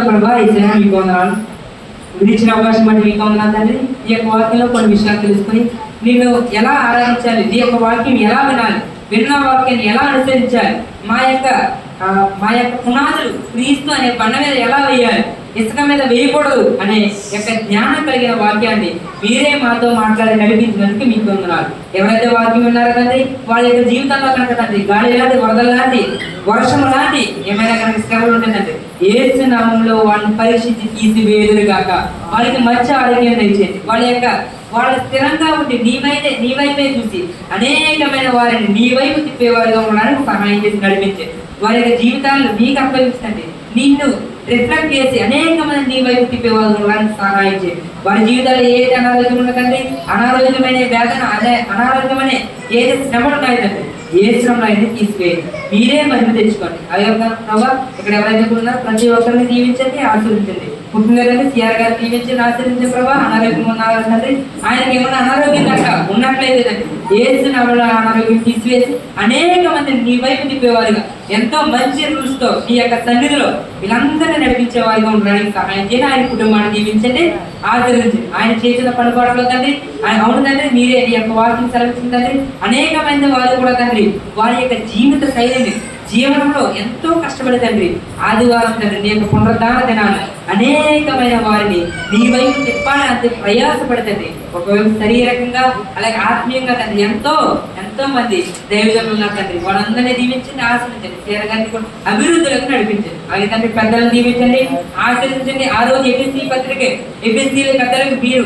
ప్రభా ఈ సేవ మీకు వందనాలు, ఇచ్చిన అవకాశం బట్టి మీకు వందనాలు తండ్రి. ఈ యొక్క వాక్యంలో కొన్ని విషయాలు తెలుసుకుని నిన్ను ఎలా ఆరాధించాలి, నీ యొక్క వాక్యం ఎలా వినాలి, విన్న వాక్యాన్ని ఎలా అనుసరించాలి, మా యొక్క పునాదులు క్రీస్తు అనే బండ మీద ఎలా వేయాలి, ఇసుక మీద వేయకూడదు అనే యొక్క జ్ఞానం కలిగిన వాక్యాన్ని మీరే మాతో మాట్లాడి నడిపించినందుకు మీకు వందనాలు. ఎవరైతే వాక్యం విన్నారో తండ్రి వాళ్ళ యొక్క జీవితంలో కనుక తండ్రి గాలి లాంటి, వరదలు లాంటి, వర్షము లాంటి ఏమైనా కనుక శ్రమలు ఉంటుందంటే యేసు నామములో వాళ్ళని పరీక్షించి తీసివేయుదురు గాక. వాళ్ళకి మంచి ఆరోగ్యం దయచేయండి. వాళ్ళ స్థిరంగా ఉండి నీ వైపే చూసి అనేకమైన వారిని నీ వైపు తిప్పేవారుగా ఉండడానికి సహాయం చేసి నడిపించే వారి యొక్క జీవితాలను నీకు అప్పగిస్తుంది. నిన్ను రిఫ్లెక్ట్ చేసి అనేక మంది నీ వైపు తిప్పేవారు ఉండడానికి సహాయం చేయండి. వారి జీవితాలు ఏదైతే అనారోగ్యం ఉండకండి, అనారోగ్యమైన వేదన, అనారోగ్యమైన ఏదైతే శ్రమలు ఉన్నాయండి ఏ శ్రమలు అయితే తీసివేయండి, మీరే మహిమ తెచ్చుకోండి. అదే ప్రభావ ఇక్కడ ఎవరైతే ఉన్నారో ప్రతి ఒక్కరిని దీవించండి, ఆశీర్వించండి. పుట్టినరోజు సిఆర్ గారు దీవించండి, ఆశీర్వించే ప్రభావ. అనారోగ్యం ఉన్నారంటే ఆయనకి ఏమన్నా అనారోగ్యం కనుక ఉన్నట్లయితే ఏసు నామములో అనారోగ్యం తీసివేసి అనేక మందిని నీ వైపు తిప్పేవారుగా ఎంతో మంచి రూల్స్తో నీ యొక్క సన్నిధిలో వీళ్ళందరినీ నడిపించే వారిగా ఉండడానికి సహాయం చేయండి. ఆయన కుటుంబాన్ని దీవించండి, ఆచరించండి. ఆయన చేసిన పనుబాటులో తండ్రి అవును తండ్రి మీరే నీ యొక్క వాక్యం సెలవించింది తండ్రి. అనేక మంది వారు కూడా తండ్రి వారి యొక్క జీవిత శైలిని జీవనంలో ఎంతో కష్టపడి తండ్రి ఆదివారం తండ్రి నీ యొక్క పునరుద్ధాన దినాలు అనేకమైన వారిని నీ వైపు తిప్పాలని అంతే ప్రయాసపడుతుంది. ఒకవైపు శరీరకంగా అలాగే ఆత్మీయంగా తండ్రి ఎంతో మంది దైవజనులు ఉన్నారు తండ్రి. వాళ్ళందరినీ దీవించండి, ఆశ్రయించండి. తీరగాన్ని కూడా అభివృద్ధిలోకి నడిపించండి. అలాగే తండ్రి పెద్దలను దీవించండి, ఆశ్రయించండి. ఆ రోజు ఎబిసి పెద్దలకు మీరు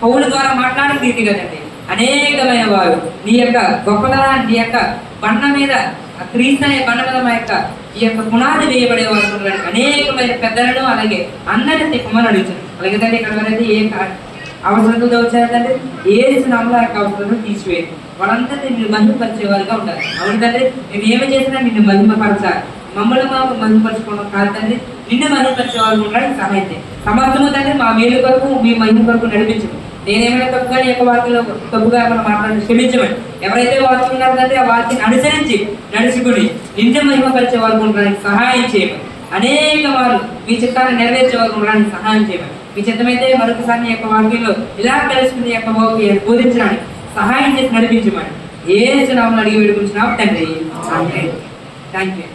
పౌలు ద్వారా మాట్లాడిన రీతి కదండి అనేకమైన వారు నీ యొక్క గొప్పదనాన్ని నీ యొక్క బండ మీద క్రీస్తు అనే బండ మీద మా యొక్క ఈ యొక్క పునాది వేయబడే వారు అనేకమైన పెద్దలను అలాగే అందరినీ తిప్పమని అడుగుతారు. అలాగే తండ్రి ఇక్కడ వరకు ఏ అవసరంతో వచ్చారంటే ఏసు నామములో యొక్క అవసరం తీసివేయండి. వాళ్ళందరినీ నిన్ను మహిమపరిచే వారిగా ఉండాలి. అవును తండ్రి నేను ఏమి చేసినా నిన్ను మహిమపరచాలి. మమ్మల్ని మాకు మహిమపరచుకోవడం కాదు తండ్రి, నిన్ను మహిమపరిచే వాళ్ళు ఉండడానికి సహాయం చేయండి. సమర్థము తండ్రి మా మేలు కొరకు మీ మహిమ కొరకు నడిపించండి. నేనేమైనా తప్పుగా నీ యొక్క వాక్యంలో తప్పుగా మనం మాట్లాడి క్షమించమని. ఎవరైతే వాక్యం ఉన్నారంటే ఆ వాక్యాన్ని అనుసరించి నడుచుకుని నిన్ను మహిమపరిచే వాళ్ళు ఉండడానికి సహాయం చేయమని. అనేక వారు మీ చిత్తాన్ని నెరవేర్చే వాళ్ళు ఉండడానికి సహాయం చేయమని. మీ చిత్తమైతే మరొకసారి నీ యొక్క వాక్యంలో ఇలా కలుసుకుని యొక్క బోధించడానికి సహాయం చేసి నడిపించమని యేసు నామములో అడిగి వేడుకుంటున్నాం తండ్రి. Thank you.